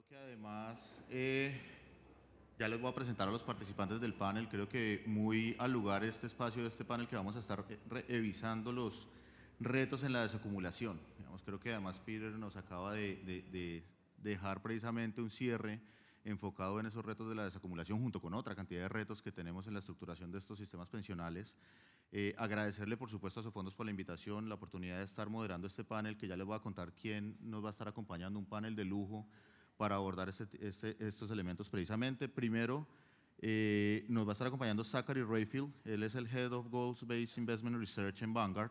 que además ya les voy a presentar a los participantes del panel. Creo que muy al lugar este espacio de este panel que vamos a estar revisando los retos en la desacumulación. Digamos, creo que además Peter nos acaba de dejar precisamente un cierre enfocado en esos retos de la desacumulación junto con otra cantidad de retos que tenemos en la estructuración de estos sistemas pensionales. Agradecerle por supuesto a Sofondos por la invitación, la oportunidad de estar moderando este panel, que ya les voy a contar quién nos va a estar acompañando, un panel de lujo para abordar estos elementos precisamente. Primero, nos va a estar acompañando Zachary Rayfield, él es el Head of Goals-Based Investment Research en Vanguard,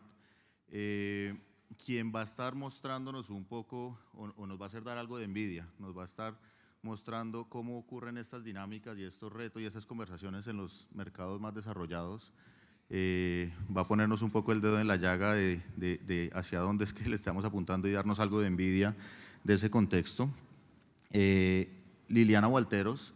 quien va a estar mostrándonos un poco, o nos va a hacer dar algo de envidia, nos va a estar mostrando cómo ocurren estas dinámicas y estos retos y estas conversaciones en los mercados más desarrollados. Va a ponernos un poco el dedo en la llaga de hacia dónde es que le estamos apuntando y darnos algo de envidia de ese contexto. Liliana Walteros,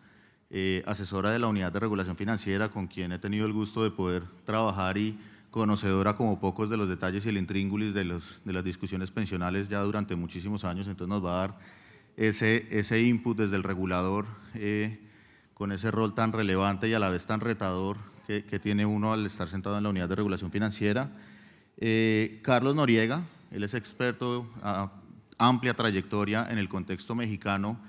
asesora de la Unidad de Regulación Financiera, con quien he tenido el gusto de poder trabajar y conocedora como pocos de los detalles y el intríngulis de las discusiones pensionales ya durante muchísimos años. Entonces nos va a dar ese input desde el regulador, con ese rol tan relevante y a la vez tan retador que tiene uno al estar sentado en la Unidad de Regulación Financiera. Carlos Noriega, él es experto a amplia trayectoria en el contexto mexicano,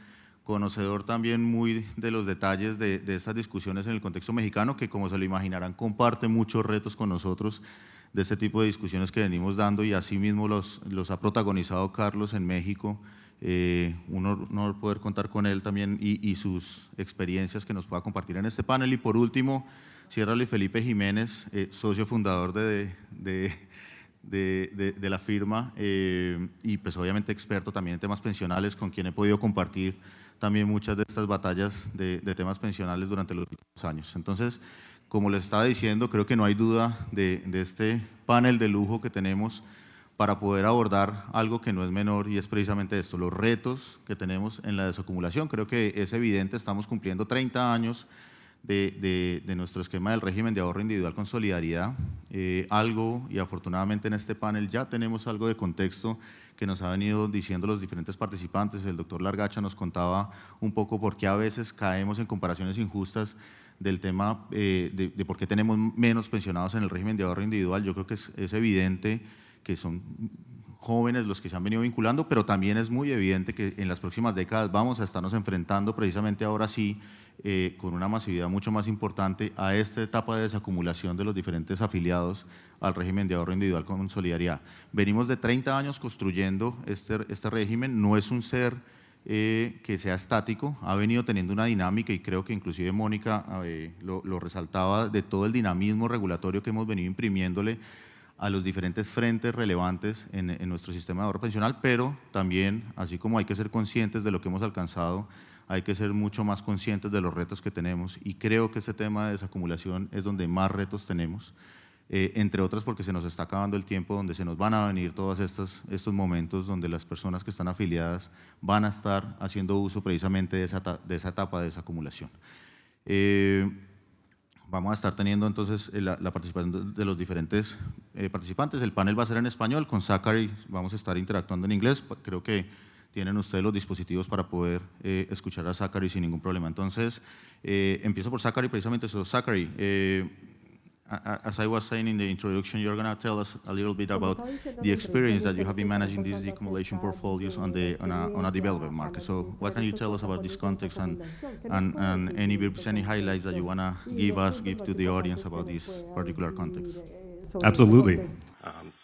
conocedor también muy de los detalles de estas discusiones en el contexto mexicano, que como se lo imaginarán comparte muchos retos con nosotros de este tipo de discusiones que venimos dando, y asimismo los ha protagonizado Carlos en México. Un honor poder contar con él también y sus experiencias que nos pueda compartir en este panel. Y por último, cierra Luis Felipe Jiménez, socio fundador de la firma, y pues obviamente experto también en temas pensionales, con quien he podido compartir también muchas de estas batallas de temas pensionales durante los últimos años. Entonces, como les estaba diciendo, creo que no hay duda de este panel de lujo que tenemos para poder abordar algo que no es menor, y es precisamente esto, los retos que tenemos en la desacumulación. Creo que es evidente, estamos cumpliendo 30 años de nuestro esquema del régimen de ahorro individual con solidaridad. Algo, y afortunadamente en este panel ya tenemos algo de contexto que nos ha venido diciendo los diferentes participantes. El doctor Largacha nos contaba un poco por qué a veces caemos en comparaciones injustas del tema de por qué tenemos menos pensionados en el régimen de ahorro individual. Yo creo que es evidente que son jóvenes los que se han venido vinculando, pero también es muy evidente que en las próximas décadas vamos a estarnos enfrentando precisamente ahora sí, con una masividad mucho más importante a esta etapa de desacumulación de los diferentes afiliados al régimen de ahorro individual con solidaridad. Venimos de 30 años construyendo este régimen, no es un ser que sea estático, ha venido teniendo una dinámica, y creo que inclusive Mónica lo resaltaba, de todo el dinamismo regulatorio que hemos venido imprimiéndole a los diferentes frentes relevantes en nuestro sistema de ahorro pensional, pero también, así como hay que ser conscientes de lo que hemos alcanzado, hay que ser mucho más conscientes de los retos que tenemos, y creo que este tema de desacumulación es donde más retos tenemos, entre otras porque se nos está acabando el tiempo, donde se nos van a venir todos estos momentos donde las personas que están afiliadas van a estar haciendo uso precisamente de esa etapa de desacumulación. Vamos a estar teniendo entonces la participación de los diferentes participantes. El panel va a ser en español, con Zachary vamos a estar interactuando en inglés. Creo que tienen ustedes los dispositivos para poder escuchar a Zachary sin ningún problema. Entonces, empiezo por Zachary precisamente. So, Zachary, as I was saying in the introduction, you're going to tell us a little bit about the experience that you have been managing these decumulation portfolios on a development market. So what can you tell us about this context, and any highlights that you want to give to the audience about this particular context? Absolutely.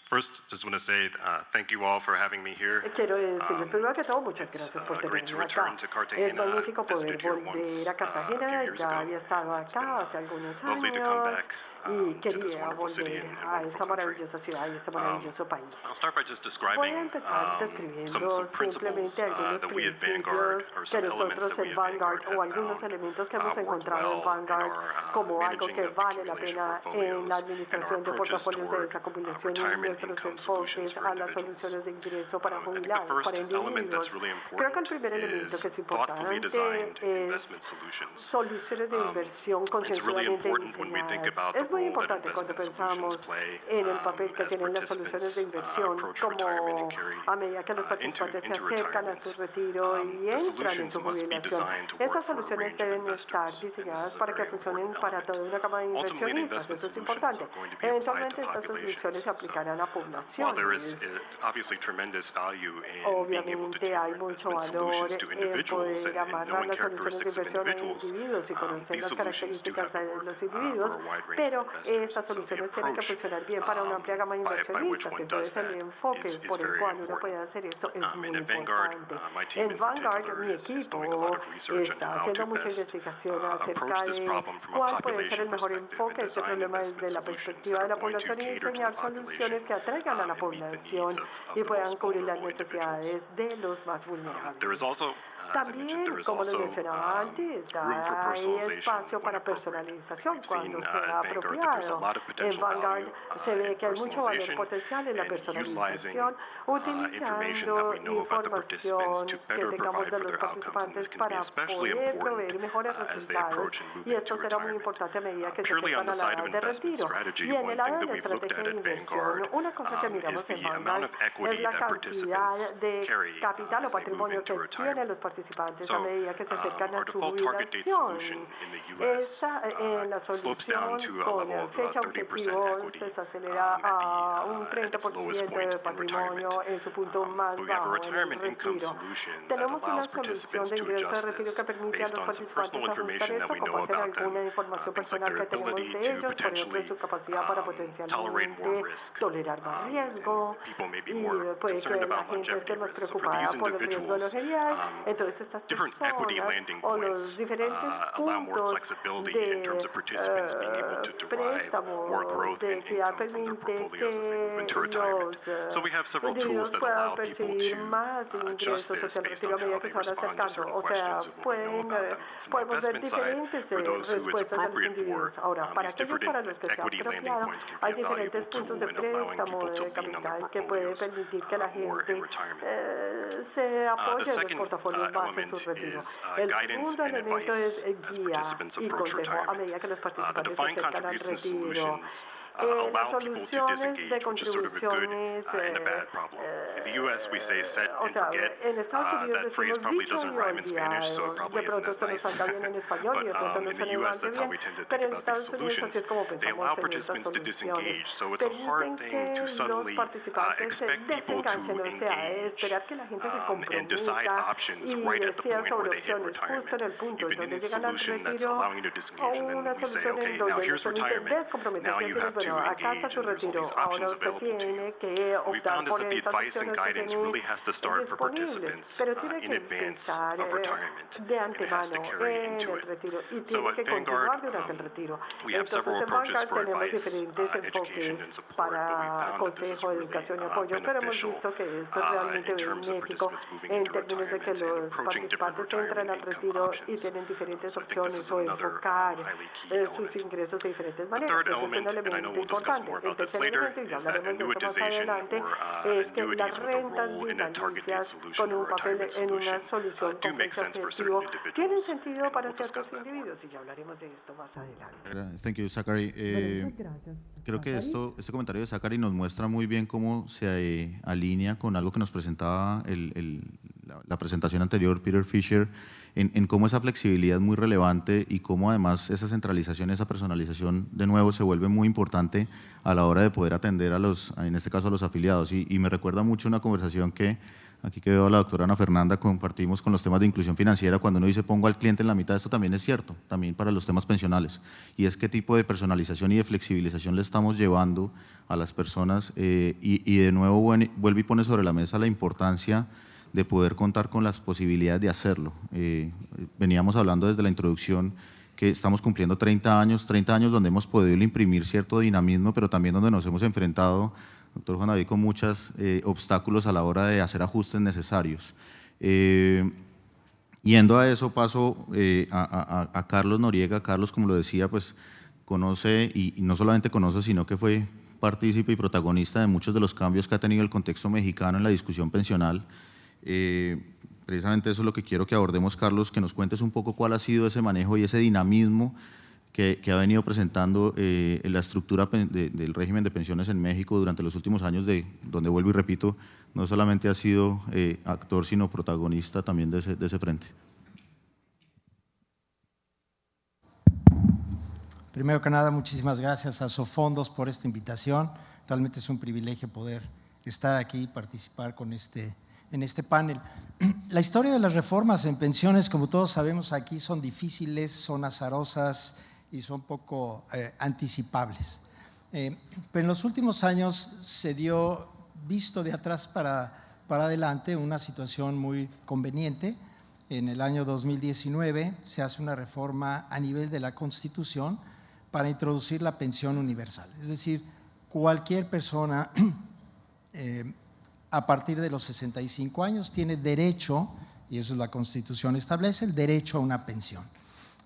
First, just want to say thank you all for having me here. Quiero decirles primero que todo muchas gracias por Great to tenerme return acá. to Es Cartagena. magnífico poder Visited here once volver a a Cartagena, few years ya ago. había estado It's been acá hace algunos lovely to come años back y to this quería wonderful city volver and a wonderful esta country. maravillosa ciudad y este maravilloso país. I'll start by just Voy describing a empezar some describiendo principles simplemente algunos that we at Vanguard, principios or que some elements nosotros that we en at Vanguard Vanguard o have algunos found elementos que hemos work encontrado en well in Vanguard our como algo managing que of vale la accumulation pena en portfolios la and our administración de approaches portafolios de toward desacumulación y retirement nuestros income solutions enfoques for a las individuals. soluciones de ingreso para I think the jubilados, first para element individuos. that's really Creo que el important primer elemento is que es thoughtfully importante designed es investment solutions. soluciones de inversión It's really concienzudamente important when we think diseñadas. about Es the muy role that importante cuando investment pensamos solutions play en el papel que as tienen las soluciones de participants inversión, approach como retirement and carry a medida que los into participantes se acercan a retirement. su retiro y The entran en solutions su must be jubilación. designed to Estas work for a soluciones range of deben estar investors, and this diseñadas is a para que very funcionen important para element. toda una gama de Ultimately, the inversionistas. investment Eso es solutions importante. are going to be applied to Eventualmente estas soluciones populations. se aplicarán a While there is poblaciones. obviously tremendous value in being able to Obviamente hay tailor mucho investment valor solutions to en individuals poder and amarrar knowing las soluciones de characteristics of inversión a individuals, individuos y conocer these las solutions do características have to de work los for individuos, a wide range pero of investors. estas So the soluciones tienen que approach funcionar bien para una amplia gama de by which inversionistas. one does Entonces el that enfoque is por el very cual uno important. puede hacer esto es muy And at Vanguard, importante. my team En in Vanguard, particular mi is doing a equipo lot of research on está how haciendo to mucha best investigación approach acerca this de problem from a cuál puede ser el population mejor perspective enfoque and de este design problema investment desde la solutions perspectiva that de la are going to población y cater to the diseñar population soluciones que atraigan a la and meet the población needs of y the puedan most cubrir las vulnerable individuals. necesidades de los más There vulnerables. is also, as I mentioned, there También, is como les also mencionaba antes, room for hay personalization espacio when para appropriate. personalización We've cuando seen sea at Vanguard that there's a apropiado. lot of En potential Vanguard value se in ve que hay mucho valor personalization potencial en la and utilizing personalización, information that utilizando we know about the participants información to que better tengamos provide de for los their outcomes. And participantes this can be para especially poder important proveer mejores as they resultados. approach and move Y esto into será muy retirement. importante a medida que se Purely on acercan a the la side of edad de investment retiro. strategy, Y en one el lado thing de that la we've looked estrategia at de at Vanguard inversión, una cosa que is miramos en the amount Vanguard of es equity la that cantidad participants de carry capital o as they move patrimonio into que tienen retirement. los participantes So, a medida que se acercan our a su default target date solution jubilación. in the U.S. Esta, en la slopes down solución to a con level of fecha 30% objetivo equity se acelera a un at its lowest 30% point de in patrimonio retirement. en su punto más But we have a bajo en el retirement income retiro. solution that Tenemos una allows solución participants de to ingreso de adjust retiro this que permite a based los on some personal participantes ajustar information esto that we con know base en about them, alguna información things like personal their que tenemos ability de to ellos, por ejemplo, potentially su capacidad para tolerate more potencialmente risk. tolerar más riesgo, People may be y more puede que concerned la about gente longevity esté más risk. So for preocupada these por el riesgo individuals, longevidad. Entonces estas different equity personas landing o points los diferentes allow more puntos flexibility in terms de of participants being able to derive more préstamo growth de and equidad income from their permite portfolios as they move into que retirement. los So we have several individuos tools that puedan allow people percibir to más adjust ingresos this hacia el based retiro a on how medida que they se van respond to acercando. certain O sea, questions of what we know pueden, about them. From the podemos ver investment side, diferentes for those who it's respuestas a los appropriate individuos. for, Ahora, para these aquellos different para los que sea equity landing apropiado, points can hay be a diferentes valuable puntos tool de in allowing préstamo people to de lean on their capital que puede portfolios permitir que la more in gente retirement. se The apoye en los second portafolios más en element su retiro. is El guidance segundo and elemento es advice as guía participants y approach consejo a retirement. medida que los The participantes se defined acercan al contribution retiro. solutions Las allow people to soluciones de disengage, which is sort of a good contribuciones, and a bad problem. In the U.S., we say set o and sea, forget. en Estados Unidos That phrase decimos probably dicho doesn't y rhyme in Spanish, so it olvidado. De probably isn't pronto as esto no nice. salga bien en español y de pronto no In the suena U.S., igual de that's how bien. we tend to Pero think en about these Estados Unidos así solutions. es como They allow pensamos en estas participants to soluciones. disengage, so it's a hard Permiten thing to que los suddenly participantes se expect people to desenganchen, o sea, engage esperar que la gente se and decide comprometa options y right at the decida point sobre where they hit opciones justo retirement. en el punto You've en been in donde a llegan al solution that's retiro, allowing you to o disengage, and then una we say, solución en okay, now donde here's les permite retirement. Now descomprometerse y you decir, have to bueno, acá está engage, su and there's all retiro, these ahora options usted available to you. tiene que What we optar found is por that the estas advice and opciones que guidance tiene really has to start for disponibles, participants pero tiene in que advance empezar of retirement, de and it has to antemano carry en into el it. retiro y So tiene at que Vanguard, continuar durante el retiro. we have Entonces several en approaches Vanguard for tenemos advice, diferentes education, enfoques and support, but we para found that this is consejo, really educación y apoyo, pero hemos beneficial visto que esto es realmente in terms of benéfico participants moving en into términos de que retirement and los approaching different participantes entran retirement al income retiro y options. tienen diferentes So I think this opciones is o another enfocar highly key sus element. ingresos de diferentes The maneras. third Ese es un element, and I know elemento we'll discuss importante. more El about this tercer later, elemento, y ya is that hablaremos de esto más annuitization adelante, or es que las annuities with a rentas role in a target date vitalicias solution con or un papel retirement en una solution solución do con make fecha sense for objetivo certain tienen individuals, sentido and para we'll ciertos discuss that more. individuos y ya hablaremos de esto más adelante. Thank you, Zachary. Muchas gracias. Creo que este comentario de Zachary nos muestra muy bien cómo se alinea con algo que nos presentaba la presentación anterior, Peter Fisher, en cómo esa flexibilidad es muy relevante y cómo además esa centralización, esa personalización de nuevo se vuelve muy importante a la hora de poder atender en este caso a los afiliados. Y me recuerda mucho una conversación que aquí que veo a la doctora Ana Fernanda, compartimos con los temas de inclusión financiera. Cuando uno dice pongo al cliente en la mitad, esto también es cierto, también para los temas pensionales. Y es qué tipo de personalización y de flexibilización le estamos llevando a las personas. Y de nuevo vuelve y pone sobre la mesa la importancia de poder contar con las posibilidades de hacerlo. Veníamos hablando desde la introducción que estamos cumpliendo 30 años donde hemos podido imprimir cierto dinamismo, pero también donde nos hemos enfrentado, doctor Juan David, con muchos obstáculos a la hora de hacer ajustes necesarios. Yendo a eso, paso a Carlos Noriega. Carlos, como lo decía, pues conoce, y no solamente conoce, sino que fue partícipe y protagonista de muchos de los cambios que ha tenido el contexto mexicano en la discusión pensional. Precisamente eso es lo que quiero que abordemos, Carlos, que nos cuentes un poco cuál ha sido ese manejo y ese dinamismo que ha venido presentando la estructura del régimen de pensiones en México durante los últimos años, donde vuelvo y repito, no solamente ha sido actor, sino protagonista también de ese frente. Primero que nada, muchísimas gracias a Sofondos por esta invitación. Realmente es un privilegio poder estar aquí y participar en este panel. La historia de las reformas en pensiones, como todos sabemos aquí, son difíciles, son azarosas y son poco anticipables. Pero en los últimos años se dio, visto de atrás para adelante, una situación muy conveniente. En el año 2019 se hace una reforma a nivel de la Constitución para introducir la pensión universal. Es decir, cualquier persona a partir de los 65 años tiene derecho, y eso es la Constitución establece, el derecho a una pensión.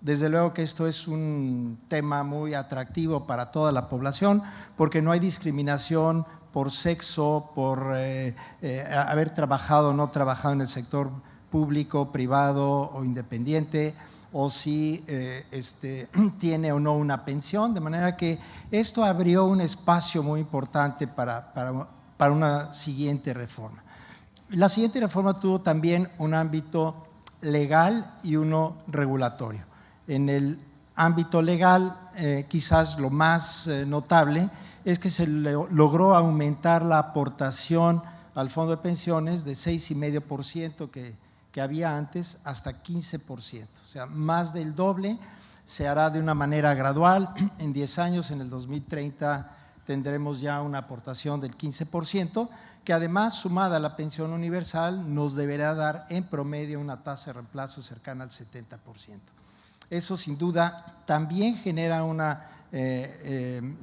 Desde luego que esto es un tema muy atractivo para toda la población, porque no hay discriminación por sexo, por haber trabajado o no trabajado en el sector público, privado o independiente, o si tiene o no una pensión, de manera que esto abrió un espacio muy importante para una siguiente reforma. La siguiente reforma tuvo también un ámbito legal y uno regulatorio. En el ámbito legal, quizás lo más notable es que se logró aumentar la aportación al fondo de pensiones de 6,5% que había antes hasta 15%, o sea, más del doble. Se hará de una manera gradual. En 10 años, en el 2030, tendremos ya una aportación del 15%, que además, sumada a la pensión universal, nos deberá dar en promedio una tasa de reemplazo cercana al 70%. Eso sin duda también genera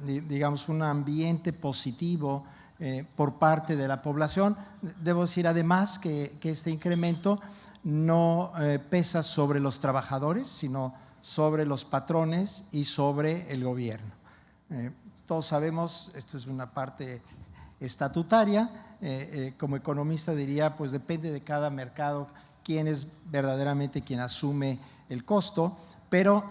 digamos, un ambiente positivo por parte de la población. Debo decir además que este incremento no pesa sobre los trabajadores, sino sobre los patrones y sobre el gobierno. Todos sabemos, esto es una parte estatutaria, como economista diría, pues depende de cada mercado quién es verdaderamente quien asume el costo, pero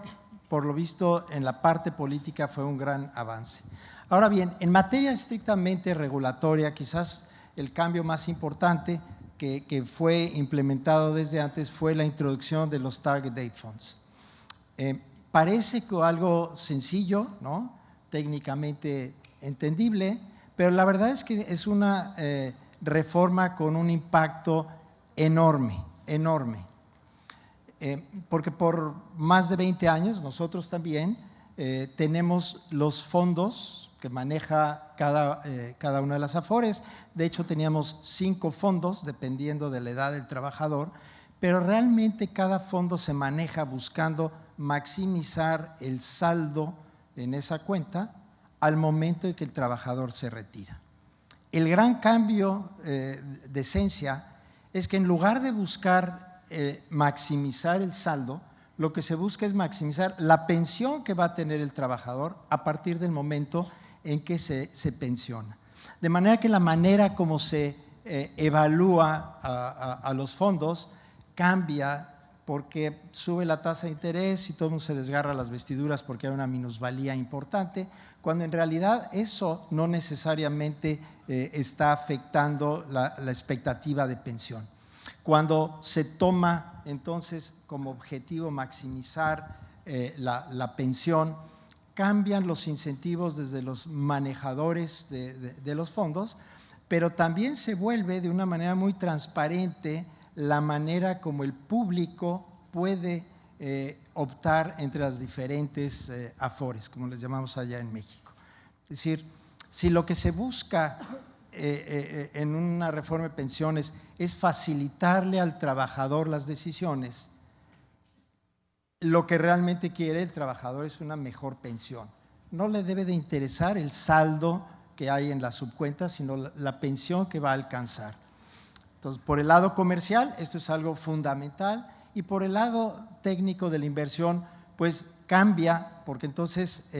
por lo visto en la parte política fue un gran avance. Ahora bien, en materia estrictamente regulatoria, quizás el cambio más importante que fue implementado desde antes fue la introducción de los Target Date Funds. Parece que algo sencillo, ¿no?, técnicamente entendible, pero la verdad es que es una reforma con un impacto enorme, porque por más de 20 años nosotros también tenemos los fondos que maneja cada una de las AFORES. De hecho, teníamos 5 fondos dependiendo de la edad del trabajador, pero realmente cada fondo se maneja buscando maximizar el saldo en esa cuenta al momento en que el trabajador se retira. El gran cambio de esencia es que en lugar de buscar maximizar el saldo, lo que se busca es maximizar la pensión que va a tener el trabajador a partir del momento en que se pensiona. De manera que la manera como se evalúa a los fondos cambia, porque sube la tasa de interés y todo el mundo se desgarra las vestiduras porque hay una minusvalía importante, cuando en realidad eso no necesariamente está afectando la expectativa de pensión. Cuando se toma entonces como objetivo maximizar la pensión, cambian los incentivos desde los manejadores de los fondos, pero también se vuelve de una manera muy transparente la manera como el público puede optar entre las diferentes AFORES, como les llamamos allá en México. Es decir, si lo que se busca en una reforma de pensiones es facilitarle al trabajador las decisiones, lo que realmente quiere el trabajador es una mejor pensión. No le debe de interesar el saldo que hay en la subcuenta, sino la pensión que va a alcanzar. Entonces, por el lado comercial, esto es algo fundamental, y por el lado técnico de la inversión, pues cambia, porque entonces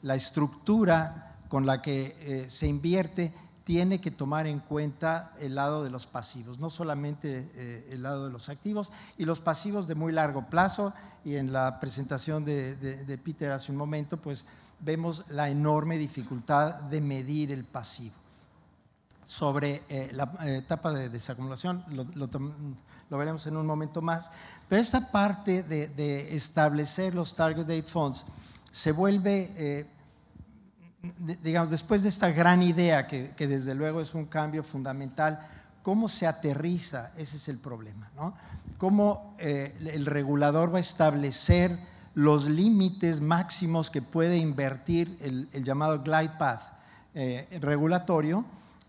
la estructura con la que se invierte tiene que tomar en cuenta el lado de los pasivos, no solamente el lado de los activos y los pasivos de muy largo plazo. Y en la presentación de Peter hace un momento, pues vemos la enorme dificultad de medir el pasivo. Sobre la etapa de desacumulación, lo veremos en un momento más, pero esta parte de establecer los Target Date Funds se vuelve, digamos, después de esta gran idea, que desde luego es un cambio fundamental, ¿cómo se aterriza? Ese es el problema, ¿no? ¿Cómo el regulador va a establecer los límites máximos que puede invertir el llamado glide path regulatorio?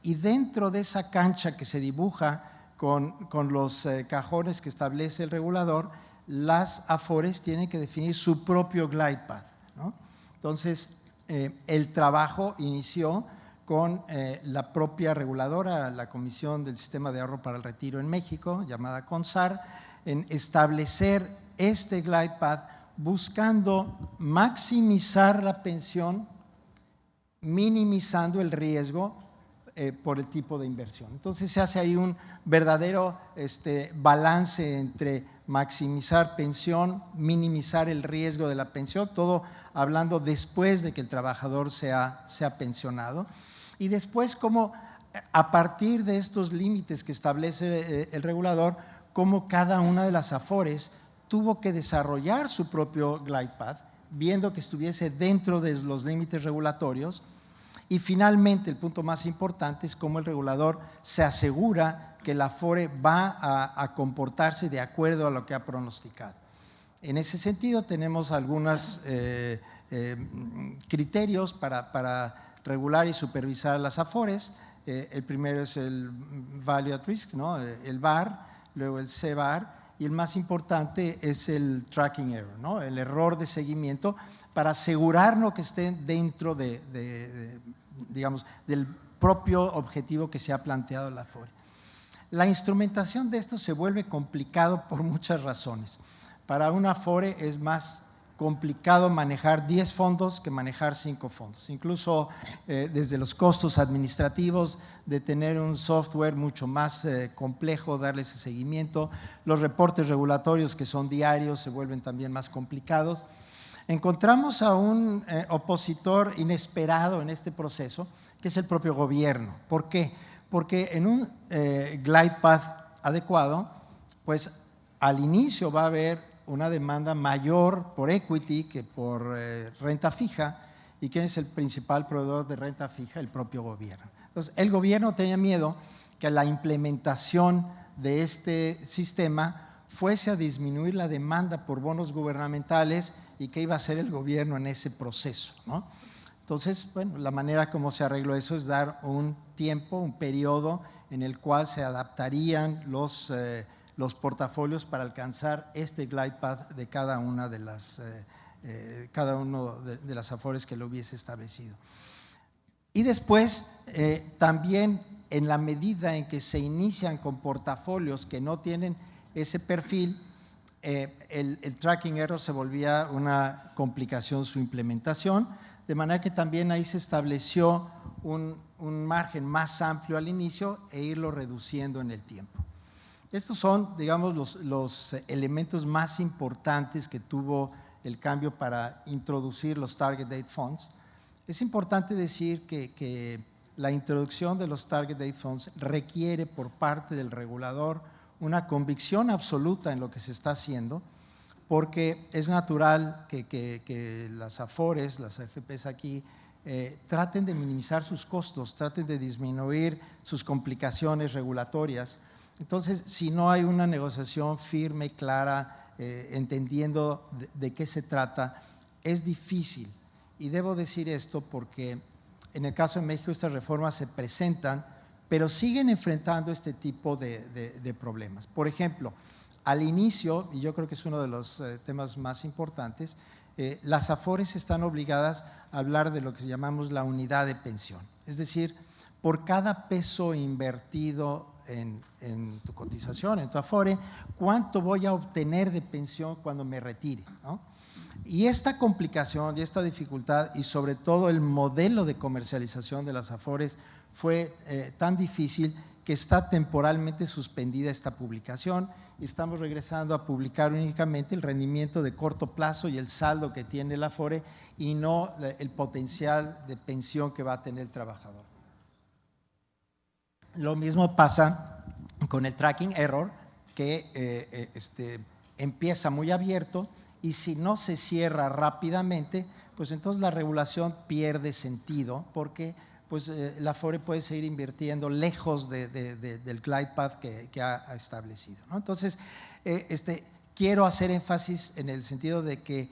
Y dentro de esa cancha que se dibuja con los cajones que establece el regulador, las AFORES tienen que definir su propio glide path, ¿no? Entonces, el trabajo inició con la propia reguladora, la Comisión del Sistema de Ahorro para el Retiro en México, llamada CONSAR, en establecer este glide path buscando maximizar la pensión, minimizando el riesgo por el tipo de inversión. Entonces se hace ahí un verdadero balance entre maximizar pensión, minimizar el riesgo de la pensión, todo hablando después de que el trabajador sea pensionado. Y después, cómo a partir de estos límites que establece el regulador, cómo cada una de las AFORES tuvo que desarrollar su propio glide path, viendo que estuviese dentro de los límites regulatorios. Y finalmente, el punto más importante es cómo el regulador se asegura que la AFORE va a comportarse de acuerdo a lo que ha pronosticado. En ese sentido, tenemos algunos criterios para regular y supervisar las AFORES. El primero es el Value at Risk, ¿no? El VAR, luego el CVAR, y el más importante es el Tracking Error, ¿no? El error de seguimiento, para asegurarnos que estén dentro digamos, del propio objetivo que se ha planteado la AFORE. La instrumentación de esto se vuelve complicado por muchas razones. Para una AFORE es más complicado manejar 10 fondos que manejar 5 fondos. Incluso desde los costos administrativos de tener un software mucho más complejo, darle ese seguimiento. Los reportes regulatorios, que son diarios, se vuelven también más complicados. Encontramos a un opositor inesperado en este proceso, que es el propio gobierno. ¿Por qué? Porque en un glide path adecuado, pues al inicio va a haber una demanda mayor por equity que por renta fija. ¿Y quién es el principal proveedor de renta fija? El propio gobierno. Entonces, el gobierno tenía miedo que la implementación de este sistema fuese a disminuir la demanda por bonos gubernamentales y qué iba a hacer el gobierno en ese proceso, ¿no? Entonces, bueno, la manera como se arregló eso es dar un tiempo, un periodo en el cual se adaptarían los portafolios para alcanzar este glide path de cada una de las AFORES que lo hubiese establecido. Y después, también en la medida en que se inician con portafolios que no tienen ese perfil, el tracking error se volvía una complicación su implementación, de manera que también ahí se estableció un margen más amplio al inicio e irlo reduciendo en el tiempo. Estos son, digamos, los elementos más importantes que tuvo el cambio para introducir los Target Date Funds. Es importante decir que la introducción de los Target Date Funds requiere por parte del regulador una convicción absoluta en lo que se está haciendo, porque es natural que las AFORES, las AFPs aquí, traten de minimizar sus costos, traten de disminuir sus complicaciones regulatorias. Entonces, si no hay una negociación firme, clara, entendiendo de qué se trata, es difícil. Y debo decir esto porque en el caso de México estas reformas se presentan, pero siguen enfrentando este tipo de problemas. Por ejemplo, al inicio, y yo creo que es uno de los temas más importantes, las AFORES están obligadas a hablar de lo que llamamos la unidad de pensión. Es decir, por cada peso invertido en tu cotización, en tu AFORE, ¿cuánto voy a obtener de pensión cuando me retire, ¿no? Y esta complicación y esta dificultad, y sobre todo el modelo de comercialización de las AFORES, fue tan difícil que está temporalmente suspendida esta publicación y estamos regresando a publicar únicamente el rendimiento de corto plazo y el saldo que tiene el Afore y no el potencial de pensión que va a tener el trabajador. Lo mismo pasa con el tracking error, que empieza muy abierto y si no se cierra rápidamente, pues entonces la regulación pierde sentido porque pues la Afore puede seguir invirtiendo lejos del glide path que ha establecido, ¿no? Entonces, quiero hacer énfasis en el sentido de que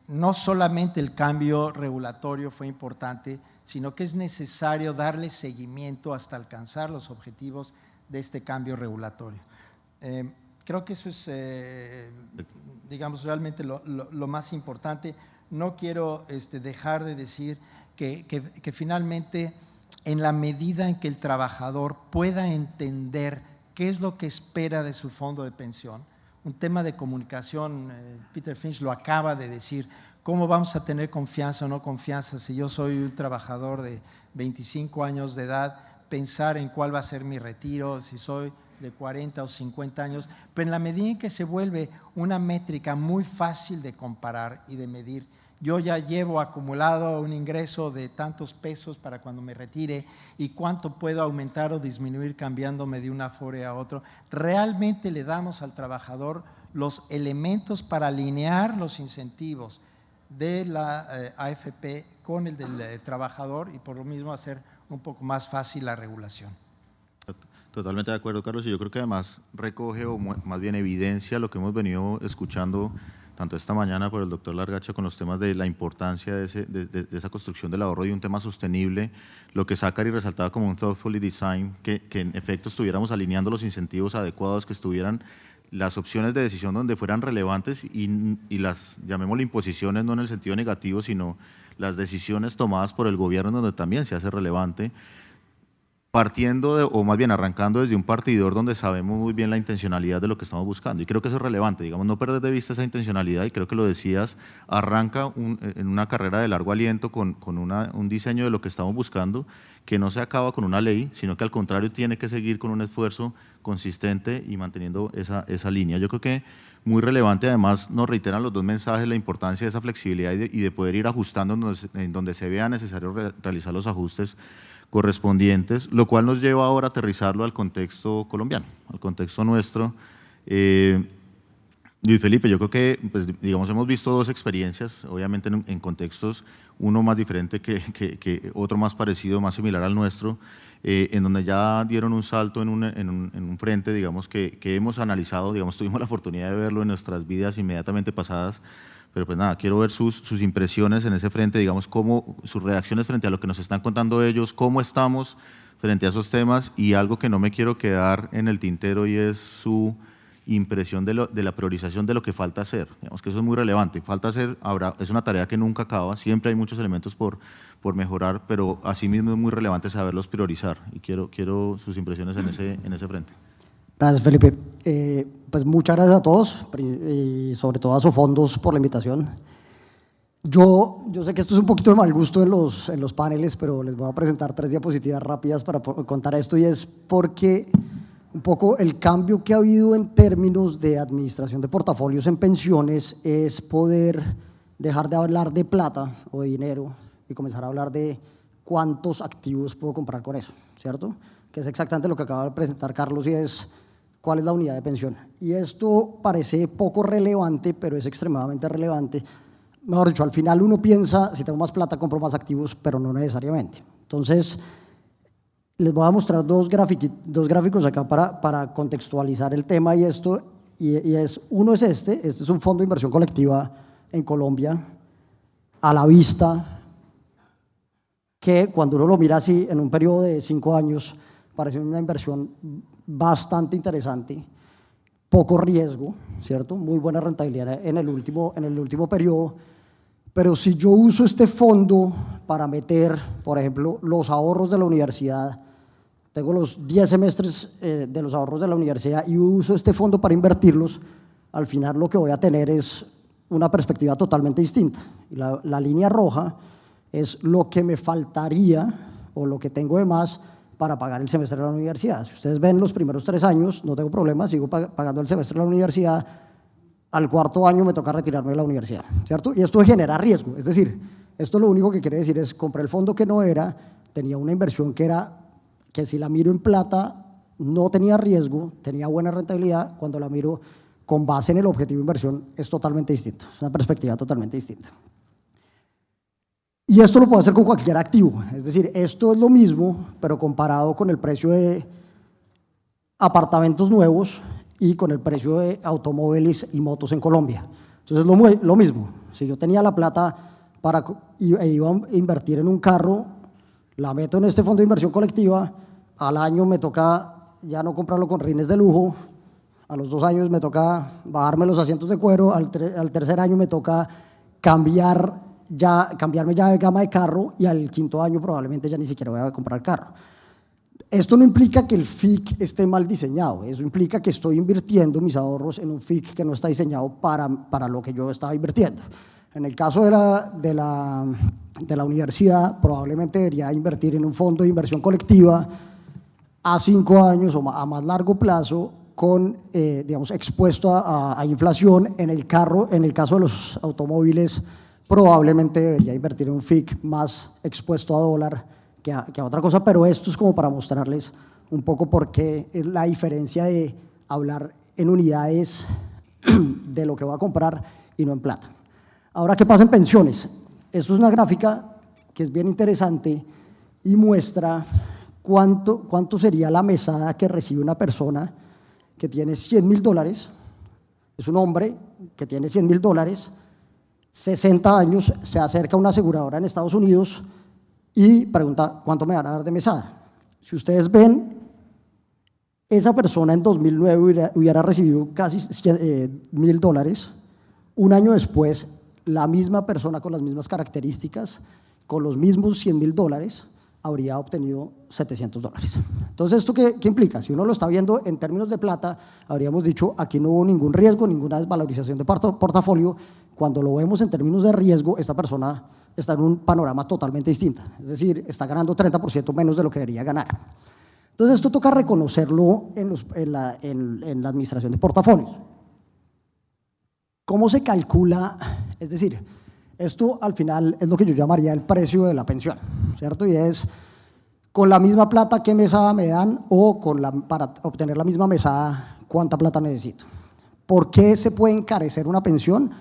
no solamente el cambio regulatorio fue importante, sino que es necesario darle seguimiento hasta alcanzar los objetivos de este cambio regulatorio. Creo que eso es, digamos, realmente lo más importante. No quiero dejar de decir que finalmente, en la medida en que el trabajador pueda entender qué es lo que espera de su fondo de pensión, un tema de comunicación, Peter Finch lo acaba de decir, ¿cómo vamos a tener confianza o no confianza si yo soy un trabajador de 25 años de edad, pensar en cuál va a ser mi retiro, si soy de 40 o 50 años? Pero en la medida en que se vuelve una métrica muy fácil de comparar y de medir, yo ya llevo acumulado un ingreso de tantos pesos para cuando me retire y cuánto puedo aumentar o disminuir cambiándome de una Afore a otro, realmente le damos al trabajador los elementos para alinear los incentivos de la AFP con el del trabajador y por lo mismo hacer un poco más fácil la regulación. Totalmente de acuerdo, Carlos, y yo creo que además recoge o más bien evidencia lo que hemos venido escuchando tanto esta mañana por el doctor Largacha con los temas de la importancia de esa construcción del ahorro y un tema sostenible, lo que Zachary resaltaba como un thoughtfully design, que en efecto estuviéramos alineando los incentivos adecuados, que estuvieran las opciones de decisión donde fueran relevantes y las, llamémosle imposiciones, no en el sentido negativo, sino las decisiones tomadas por el gobierno donde también se hace relevante, partiendo o más bien arrancando desde un partidor donde sabemos muy bien la intencionalidad de lo que estamos buscando. Y creo que eso es relevante, digamos, no perder de vista esa intencionalidad, y creo que lo decías, arranca en una carrera de largo aliento con un diseño de lo que estamos buscando, que no se acaba con una ley, sino que al contrario tiene que seguir con un esfuerzo consistente y manteniendo esa línea. Yo creo que muy relevante, además nos reiteran los dos mensajes la importancia de esa flexibilidad y de poder ir ajustando en donde se vea necesario realizar los ajustes correspondientes, lo cual nos lleva ahora a aterrizarlo al contexto colombiano, al contexto nuestro. Luis Felipe, yo creo que, pues, digamos, hemos visto dos experiencias, obviamente en contextos, uno más diferente que otro más parecido, más similar al nuestro, en donde ya dieron un salto en un frente, digamos, que hemos analizado, digamos, tuvimos la oportunidad de verlo en nuestras vidas inmediatamente pasadas, pero pues nada, quiero ver sus impresiones en ese frente, digamos, sus reacciones frente a lo que nos están contando ellos, cómo estamos frente a esos temas, y algo que no me quiero quedar en el tintero y es su impresión de la priorización de lo que falta hacer. Digamos que eso es muy relevante, falta hacer, es una tarea que nunca acaba, siempre hay muchos elementos por mejorar, pero asimismo es muy relevante saberlos priorizar, y quiero sus impresiones en ese frente. Gracias, Felipe. Pues muchas gracias a todos y sobre todo a Sofondos por la invitación. Yo sé que esto es un poquito de mal gusto en los paneles, pero les voy a presentar 3 diapositivas rápidas para contar esto, y es porque un poco el cambio que ha habido en términos de administración de portafolios en pensiones es poder dejar de hablar de plata o de dinero y comenzar a hablar de cuántos activos puedo comprar con eso, ¿cierto? Que es exactamente lo que acaba de presentar Carlos, y es cuál es la unidad de pensión. Y esto parece poco relevante, pero es extremadamente relevante. Mejor dicho, al final uno piensa, si tengo más plata, compro más activos, pero no necesariamente. Entonces, les voy a mostrar dos gráficos acá para contextualizar el tema, y uno es este es un fondo de inversión colectiva en Colombia, a la vista, que cuando uno lo mira así en un periodo de 5 años, parece una inversión bastante interesante, poco riesgo, ¿cierto? Muy buena rentabilidad en el último periodo, pero si yo uso este fondo para meter, por ejemplo, los ahorros de la universidad, tengo los 10 semestres de los ahorros de la universidad y uso este fondo para invertirlos, al final lo que voy a tener es una perspectiva totalmente distinta. La línea roja es lo que me faltaría o lo que tengo de más para pagar el semestre de la universidad. Si ustedes ven los primeros 3 años, no tengo problema, sigo pagando el semestre de la universidad, al 4.º año me toca retirarme de la universidad, ¿cierto? Y esto genera riesgo, es decir, esto lo único que quiere decir es compré el fondo que no era, tenía una inversión que si la miro en plata no tenía riesgo, tenía buena rentabilidad, cuando la miro con base en el objetivo de inversión es totalmente distinto, es una perspectiva totalmente distinta. Y esto lo puedo hacer con cualquier activo, es decir, esto es lo mismo, pero comparado con el precio de apartamentos nuevos y con el precio de automóviles y motos en Colombia. Entonces lo mismo, si yo tenía la plata e iba a invertir en un carro, la meto en este fondo de inversión colectiva, al año me toca ya no comprarlo con rines de lujo, a los 2 años me toca bajarme los asientos de cuero, al tercer año me toca cambiarme ya de gama de carro y al 5.º año probablemente ya ni siquiera voy a comprar carro. Esto no implica que el FIC esté mal diseñado, eso implica que estoy invirtiendo mis ahorros en un FIC que no está diseñado para lo que yo estaba invirtiendo. En el caso de la universidad, probablemente debería invertir en un fondo de inversión colectiva a 5 años o a más largo plazo, digamos, expuesto a inflación. En el caso de los automóviles, probablemente debería invertir en un FIC más expuesto a dólar que a otra cosa, pero esto es como para mostrarles un poco por qué es la diferencia de hablar en unidades de lo que voy a comprar y no en plata. Ahora, ¿qué pasa en pensiones? Esto es una gráfica que es bien interesante y muestra cuánto sería la mesada que recibe una persona que tiene $100.000, es un hombre que tiene $100.000, 60 años, se acerca a una aseguradora en Estados Unidos y pregunta cuánto me van a dar de mesada. Si ustedes ven, esa persona en 2009 hubiera recibido casi $1.000, un año después la misma persona con las mismas características, con los mismos $100.000, habría obtenido $700. Entonces, ¿esto qué implica? Si uno lo está viendo en términos de plata, habríamos dicho aquí no hubo ningún riesgo, ninguna desvalorización de portafolio. Cuando lo vemos en términos de riesgo, esta persona está en un panorama totalmente distinto, es decir, está ganando 30% menos de lo que debería ganar. Entonces, esto toca reconocerlo en la administración de portafolios. ¿Cómo se calcula? Es decir, esto al final es lo que yo llamaría el precio de la pensión, ¿cierto? Y es con la misma plata, ¿qué mesada me dan? O para obtener la misma mesada, ¿cuánta plata necesito? ¿Por qué se puede encarecer una pensión?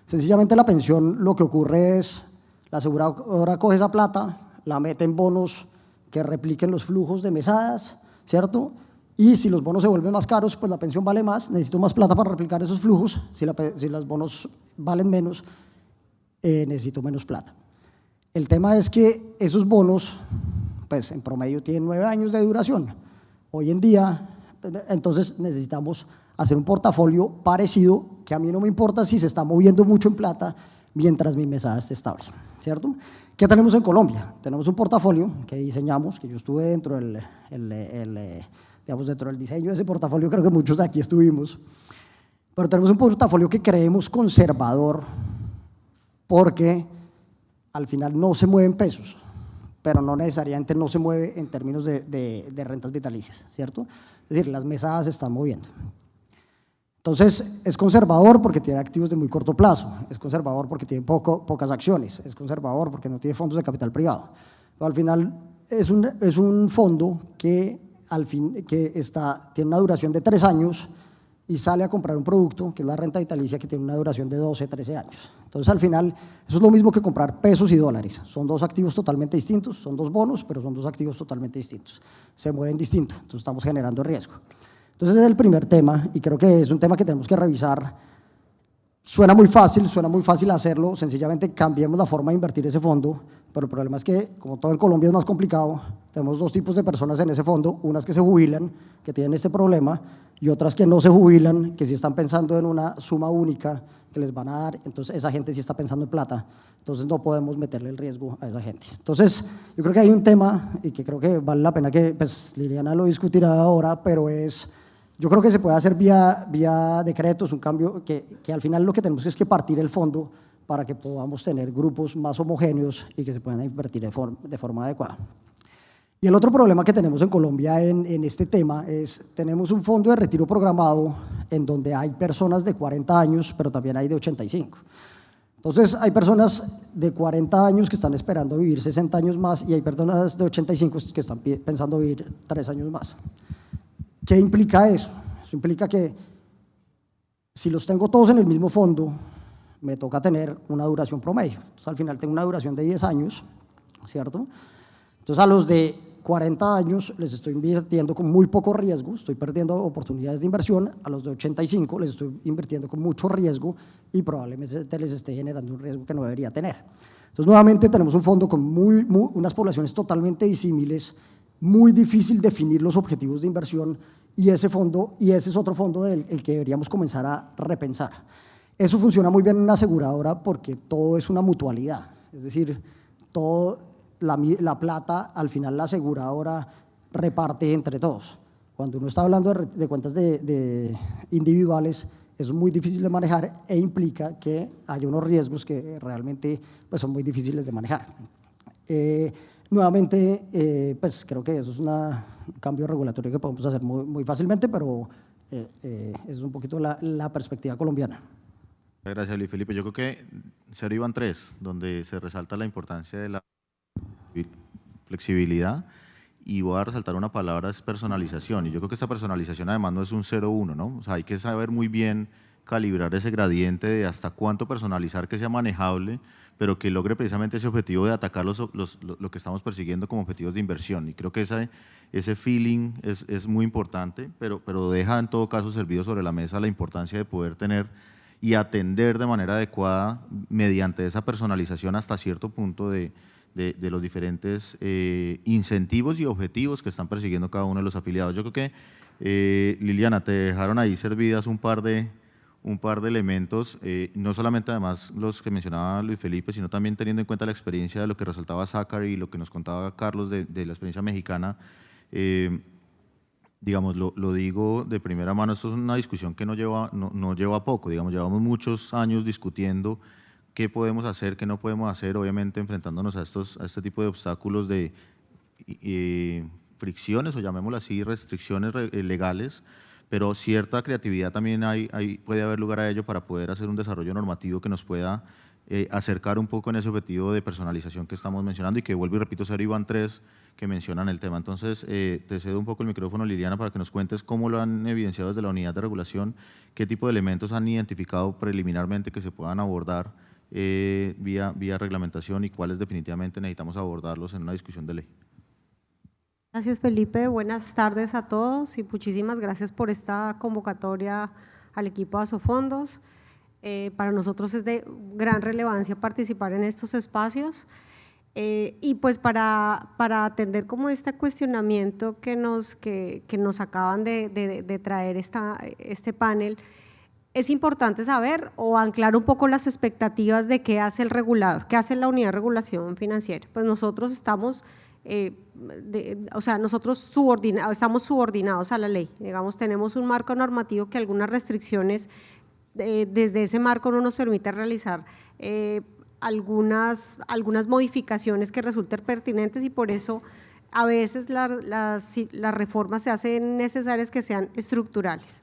Sencillamente la pensión, lo que ocurre es, la aseguradora coge esa plata, la mete en bonos que repliquen los flujos de mesadas, ¿cierto? Y si los bonos se vuelven más caros, pues la pensión vale más, necesito más plata para replicar esos flujos. Si los bonos valen menos, necesito menos plata. El tema es que esos bonos, pues en promedio tienen 9 años de duración. Hoy en día, entonces necesitamos hacer un portafolio parecido, que a mí no me importa si se está moviendo mucho en plata mientras mi mesada esté estable, ¿cierto? ¿Qué tenemos en Colombia? Tenemos un portafolio que diseñamos, que yo estuve dentro dentro del diseño de ese portafolio, creo que muchos de aquí estuvimos, pero tenemos un portafolio que creemos conservador, porque al final no se mueve en pesos, pero no necesariamente no se mueve en términos de rentas vitalicias, ¿cierto? Es decir, las mesadas se están moviendo. Entonces, es conservador porque tiene activos de muy corto plazo, es conservador porque tiene pocas acciones, es conservador porque no tiene fondos de capital privado. Pero al final es un fondo que, tiene una duración de 3 años y sale a comprar un producto, que es la renta vitalicia, que tiene una duración de 12, 13 años. Entonces, al final, eso es lo mismo que comprar pesos y dólares. Son 2 activos totalmente distintos, son 2 bonos, pero son 2 activos totalmente distintos. Se mueven distinto, entonces estamos generando riesgo. Entonces, ese es el primer tema, y creo que es un tema que tenemos que revisar. Suena muy fácil hacerlo, sencillamente cambiemos la forma de invertir ese fondo, pero el problema es que, como todo en Colombia es más complicado, tenemos 2 tipos de personas en ese fondo, unas que se jubilan, que tienen este problema, y otras que no se jubilan, que sí están pensando en una suma única que les van a dar, entonces esa gente sí está pensando en plata, entonces no podemos meterle el riesgo a esa gente. Entonces, yo creo que hay un tema, y que creo que vale la pena que Liliana lo discutirá ahora, pero yo creo que se puede hacer vía decretos, un cambio que al final lo que tenemos es que partir el fondo para que podamos tener grupos más homogéneos y que se puedan invertir de forma adecuada. Y el otro problema que tenemos en Colombia en este tema es, tenemos un fondo de retiro programado en donde hay personas de 40 años, pero también hay de 85. Entonces, hay personas de 40 años que están esperando vivir 60 años más y hay personas de 85 que están pensando vivir 3 años más. ¿Qué implica eso? Eso implica que si los tengo todos en el mismo fondo, me toca tener una duración promedio. Entonces, al final tengo una duración de 10 años, ¿cierto? Entonces, a los de 40 años les estoy invirtiendo con muy poco riesgo, estoy perdiendo oportunidades de inversión. A los de 85 les estoy invirtiendo con mucho riesgo y probablemente les esté generando un riesgo que no debería tener. Entonces, nuevamente tenemos un fondo con unas poblaciones totalmente disímiles, muy difícil definir los objetivos de inversión y ese es otro fondo el que deberíamos comenzar a repensar. Eso funciona muy bien en una aseguradora porque todo es una mutualidad, es decir, la plata al final la aseguradora reparte entre todos. Cuando uno está hablando de cuentas de individuales, es muy difícil de manejar e implica que hay unos riesgos que realmente pues, son muy difíciles de manejar. Nuevamente, pues creo que eso es un cambio regulatorio que podemos hacer muy fácilmente, pero es un poquito la perspectiva colombiana. Gracias, Luis Felipe. Yo creo que 0 iban 3, donde se resalta la importancia de la flexibilidad, y voy a resaltar una palabra, es personalización, y yo creo que esta personalización además no es un 0-1, ¿no? O sea, hay que saber muy bien calibrar ese gradiente de hasta cuánto personalizar que sea manejable, pero que logre precisamente ese objetivo de atacar lo que estamos persiguiendo como objetivos de inversión, y creo que ese feeling es muy importante, pero deja en todo caso servido sobre la mesa la importancia de poder tener y atender de manera adecuada mediante esa personalización hasta cierto punto de los diferentes incentivos y objetivos que están persiguiendo cada uno de los afiliados. Yo creo que, Liliana, te dejaron ahí servidas un par de elementos, no solamente además los que mencionaba Luis Felipe, sino también teniendo en cuenta la experiencia de lo que resaltaba Zachary y lo que nos contaba Carlos de la experiencia mexicana. Digamos, lo digo de primera mano, esto es una discusión que no lleva poco, digamos, llevamos muchos años discutiendo qué podemos hacer, qué no podemos hacer, obviamente enfrentándonos a este tipo de obstáculos de fricciones, o llamémoslo así, restricciones legales, pero cierta creatividad también puede haber lugar a ello para poder hacer un desarrollo normativo que nos pueda acercar un poco en ese objetivo de personalización que estamos mencionando y que, vuelvo y repito, 0 iban 3 que mencionan el tema. Entonces, te cedo un poco el micrófono, Liliana, para que nos cuentes cómo lo han evidenciado desde la unidad de regulación, qué tipo de elementos han identificado preliminarmente que se puedan abordar vía reglamentación y cuáles definitivamente necesitamos abordarlos en una discusión de ley. Gracias, Felipe. Buenas tardes a todos y muchísimas gracias por esta convocatoria al equipo de Asofondos. Para nosotros es de gran relevancia participar en estos espacios y pues para atender como este cuestionamiento que nos acaban de traer este panel, es importante saber o anclar un poco las expectativas de qué hace el regulador, qué hace la unidad de regulación financiera. Pues nosotros estamos estamos subordinados a la ley, digamos, tenemos un marco normativo que algunas restricciones desde ese marco no nos permite realizar algunas modificaciones que resulten pertinentes y por eso a veces las reformas se hacen necesarias que sean estructurales.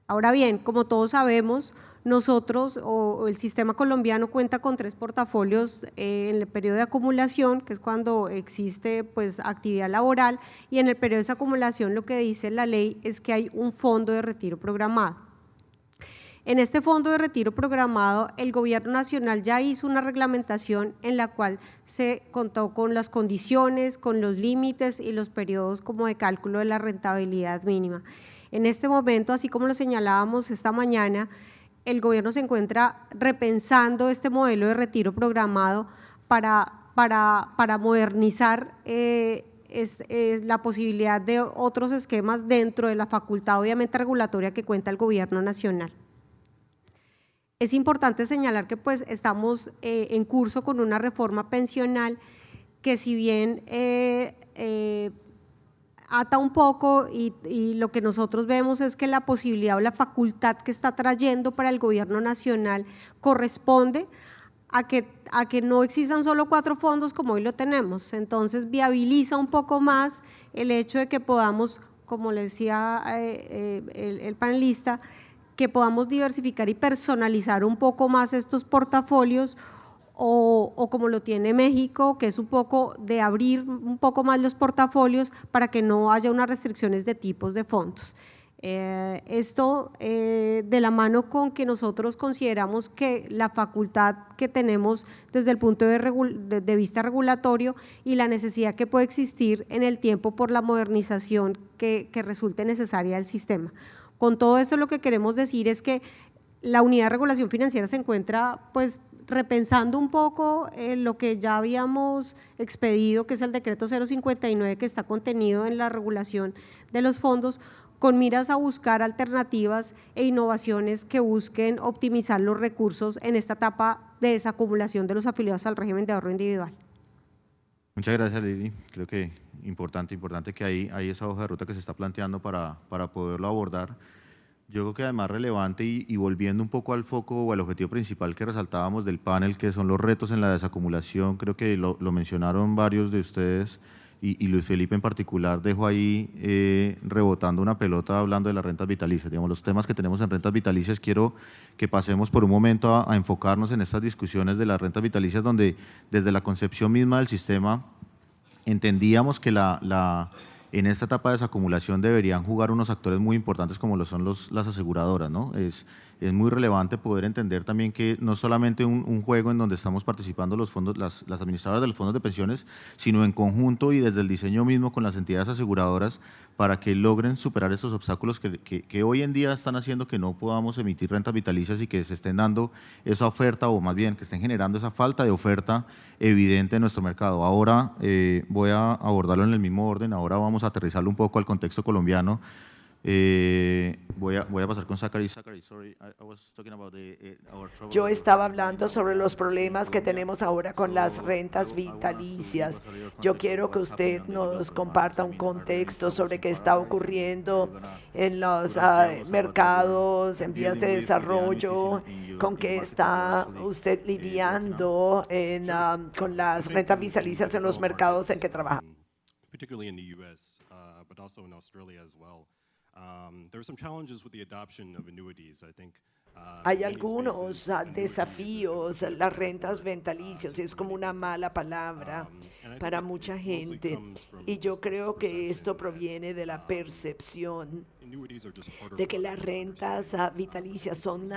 Ahora bien, como todos sabemos, nosotros o el sistema colombiano cuenta con 3 portafolios en el periodo de acumulación, que es cuando existe pues actividad laboral, y en el periodo de esa acumulación lo que dice la ley es que hay un fondo de retiro programado. En este fondo de retiro programado, el gobierno nacional ya hizo una reglamentación en la cual se contó con las condiciones, con los límites y los periodos como de cálculo de la rentabilidad mínima. En este momento, así como lo señalábamos esta mañana, el gobierno se encuentra repensando este modelo de retiro programado para modernizar la posibilidad de otros esquemas dentro de la facultad obviamente regulatoria que cuenta el gobierno nacional. Es importante señalar que pues estamos en curso con una reforma pensional que si bien ata un poco y lo que nosotros vemos es que la posibilidad o la facultad que está trayendo para el gobierno nacional corresponde a que no existan solo 4 fondos como hoy lo tenemos. Entonces viabiliza un poco más el hecho de que podamos, como le decía el panelista, que podamos diversificar y personalizar un poco más estos portafolios, o como lo tiene México, que es un poco de abrir un poco más los portafolios para que no haya unas restricciones de tipos de fondos. Esto de la mano con que nosotros consideramos que la facultad que tenemos desde el punto de vista regulatorio y la necesidad que puede existir en el tiempo por la modernización que resulte necesaria del sistema. Con todo eso lo que queremos decir es que la unidad de regulación financiera se encuentra pues repensando un poco lo que ya habíamos expedido, que es el decreto 059 que está contenido en la regulación de los fondos, con miras a buscar alternativas e innovaciones que busquen optimizar los recursos en esta etapa de desacumulación de los afiliados al régimen de ahorro individual. Muchas gracias, Lili. Creo que importante que hay esa hoja de ruta que se está planteando para poderlo abordar. Yo creo que además relevante y volviendo un poco al foco o al objetivo principal que resaltábamos del panel, que son los retos en la desacumulación, creo que lo mencionaron varios de ustedes y Luis Felipe en particular dejó ahí rebotando una pelota hablando de las rentas vitalicias. Digamos, los temas que tenemos en rentas vitalicias, quiero que pasemos por un momento a enfocarnos en estas discusiones de las rentas vitalicias, donde desde la concepción misma del sistema entendíamos que en esta etapa de desacumulación deberían jugar unos actores muy importantes como lo son las aseguradoras, ¿no? Es muy relevante poder entender también que no solamente un juego en donde estamos participando los fondos, las administradoras de los fondos de pensiones, sino en conjunto y desde el diseño mismo con las entidades aseguradoras para que logren superar esos obstáculos que hoy en día están haciendo que no podamos emitir rentas vitalicias y que se estén dando esa oferta, o más bien que estén generando esa falta de oferta evidente en nuestro mercado. Ahora voy a abordarlo en el mismo orden, ahora vamos a aterrizarlo un poco al contexto colombiano. Voy a pasar con Zachary. Sorry, I was talking about our trouble. Yo estaba hablando sobre los problemas que tenemos ahora con las rentas vitalicias. Yo quiero que usted nos comparta un contexto sobre qué está ocurriendo en los mercados en vías de desarrollo, con qué está usted lidiando con las rentas vitalicias en los mercados en que trabaja. Particularly in the U.S., but also in Australia as well. There are some challenges with the adoption of annuities, I think. Hay algunos desafíos, las rentas vitalicias, es como una mala palabra para mucha gente, y yo creo que esto proviene de la percepción de que las rentas vitalicias son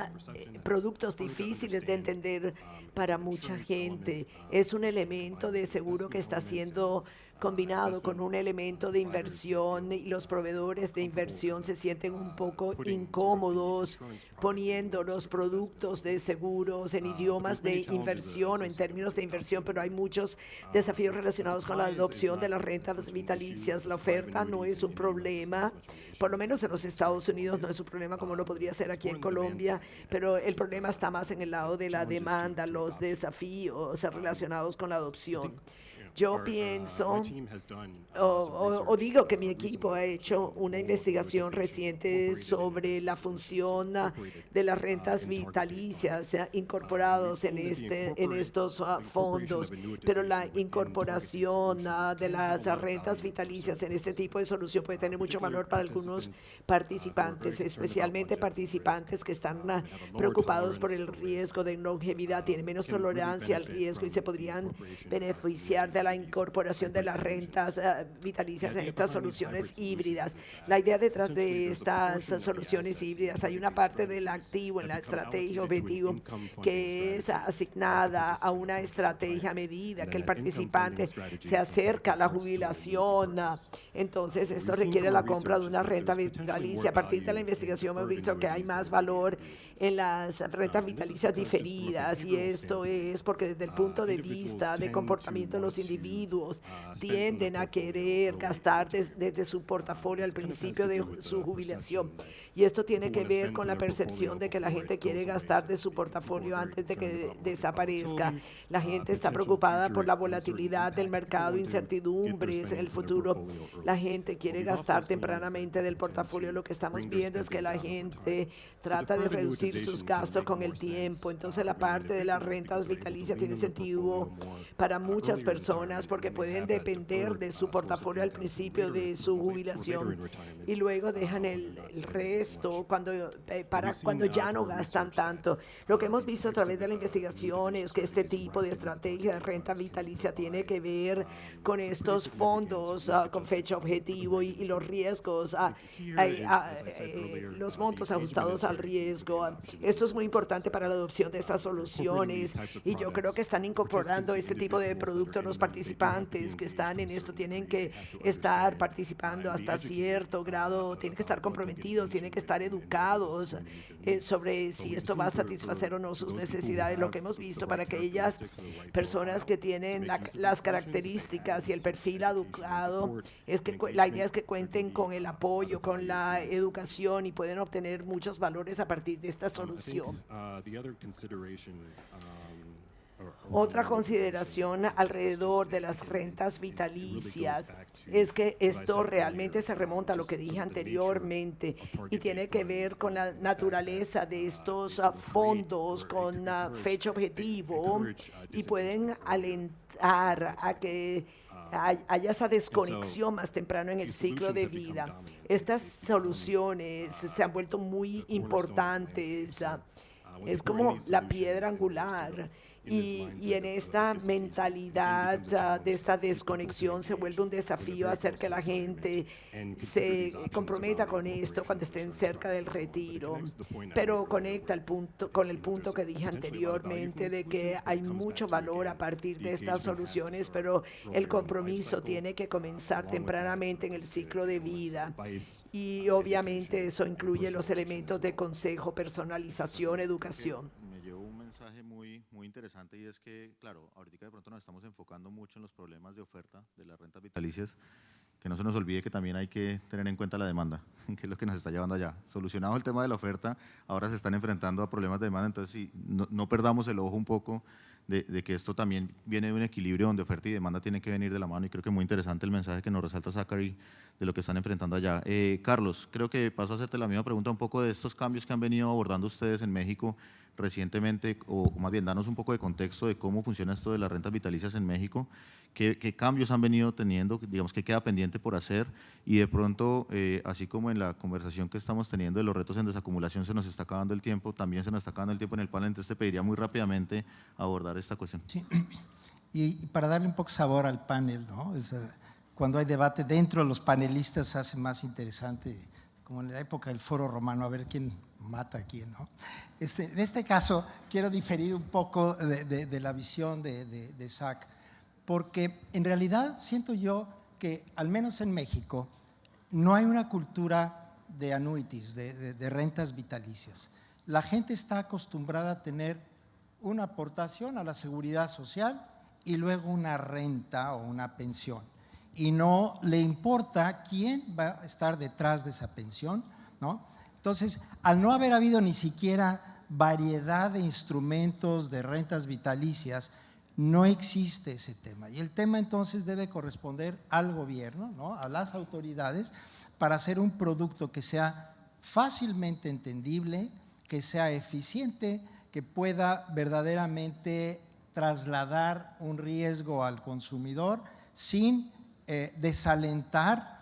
productos difíciles de entender para mucha gente. Es un elemento de seguro que está siendo combinado con un elemento de inversión, y los proveedores de inversión se sienten un poco incómodos poniendo los productos de seguros en idiomas de inversión o en términos de inversión, pero hay muchos desafíos relacionados con la adopción de las rentas vitalicias. La oferta no es un problema, por lo menos en los Estados Unidos no es un problema como lo podría ser aquí en Colombia, pero el problema está más en el lado de la demanda, los desafíos relacionados con la adopción. Yo pienso o digo que mi equipo ha hecho una investigación reciente sobre la función de las rentas vitalicias incorporados en estos fondos, pero la incorporación de las rentas vitalicias en este tipo de solución puede tener mucho valor para algunos participantes, especialmente participantes que están preocupados por el riesgo de longevidad, tienen menos tolerancia al riesgo y se podrían beneficiar de la incorporación de las rentas vitalicias en estas soluciones híbridas. La idea detrás de estas soluciones híbridas, hay una parte del activo en la estrategia objetivo que es asignada a una estrategia a medida que el participante se acerca a la jubilación. Entonces, eso requiere la compra de una renta vitalicia. A partir de la investigación hemos visto que hay más valor en las rentas vitalicias diferidas, y esto es porque desde el punto de vista de comportamiento de los individuos tienden a querer gastar desde su portafolio al principio de su jubilación. Y esto tiene que ver con la percepción de que la gente quiere gastar de su portafolio antes de que desaparezca. La gente está preocupada por la volatilidad del mercado, incertidumbres en el futuro. La gente quiere gastar tempranamente del portafolio. Lo que estamos viendo es que la gente trata de reducir sus gastos con el tiempo. Entonces la parte de las rentas vitalicias tiene sentido para muchas personas porque pueden depender de su portafolio al principio de su jubilación y luego dejan el resto cuando ya no gastan tanto. Lo que hemos visto a través de la investigación es que este tipo de estrategia de renta vitalicia tiene que ver con estos fondos con fecha objetivo y los riesgos, los montos ajustados al riesgo. Esto es muy importante para la adopción de estas soluciones y yo creo que están incorporando este tipo de productos. Los participantes que están en esto tienen que estar participando hasta cierto grado, tienen que estar comprometidos, tienen que estar educados sobre si esto va a satisfacer o no sus necesidades. Lo que hemos visto para aquellas personas que tienen las características y el perfil adecuado es que la idea es que cuenten con el apoyo, con la educación y pueden obtener muchos valores a partir de esta solución. Otra consideración alrededor de las rentas vitalicias es que esto realmente se remonta a lo que dije anteriormente y tiene que ver con la naturaleza de estos fondos con fecha objetivo y pueden alentar a que haya esa desconexión más temprano en el ciclo de vida. Estas soluciones se han vuelto muy importantes. Es como la piedra angular. Y en esta mentalidad de esta desconexión se vuelve un desafío hacer que la gente se comprometa con esto cuando estén cerca del retiro, pero conecta con el punto que dije anteriormente de que hay mucho valor a partir de estas soluciones, pero el compromiso tiene que comenzar tempranamente en el ciclo de vida y obviamente eso incluye los elementos de consejo, personalización, educación. Mensaje muy interesante y es que, claro, ahorita de pronto nos estamos enfocando mucho en los problemas de oferta de las rentas vitalicias, que no se nos olvide que también hay que tener en cuenta la demanda, que es lo que nos está llevando allá. Solucionado el tema de la oferta, ahora se están enfrentando a problemas de demanda, entonces sí, no perdamos el ojo un poco de que esto también viene de un equilibrio donde oferta y demanda tienen que venir de la mano y creo que muy interesante el mensaje que nos resalta Zachary de lo que están enfrentando allá. Carlos, creo que paso a hacerte la misma pregunta un poco de estos cambios que han venido abordando ustedes en México recientemente, o más bien darnos un poco de contexto de cómo funciona esto de las rentas vitalicias en México, qué cambios han venido teniendo, digamos, qué queda pendiente por hacer y de pronto, así como en la conversación que estamos teniendo de los retos en desacumulación se nos está acabando el tiempo, también se nos está acabando el tiempo en el panel, entonces te pediría muy rápidamente abordar esta cuestión. Sí, y para darle un poco sabor al panel, ¿no? Cuando hay debate dentro de los panelistas se hace más interesante, como en la época del Foro Romano, a ver quién mata a quién, ¿no? En este caso, quiero diferir un poco de la visión de Zach, porque en realidad siento yo que, al menos en México, no hay una cultura de annuities, de rentas vitalicias. La gente está acostumbrada a tener una aportación a la seguridad social y luego una renta o una pensión. Y no le importa quién va a estar detrás de esa pensión, ¿no? Entonces, al no haber habido ni siquiera variedad de instrumentos de rentas vitalicias, no existe ese tema. Y el tema entonces debe corresponder al gobierno, ¿no? A las autoridades, para hacer un producto que sea fácilmente entendible, que sea eficiente, que pueda verdaderamente trasladar un riesgo al consumidor sin desalentar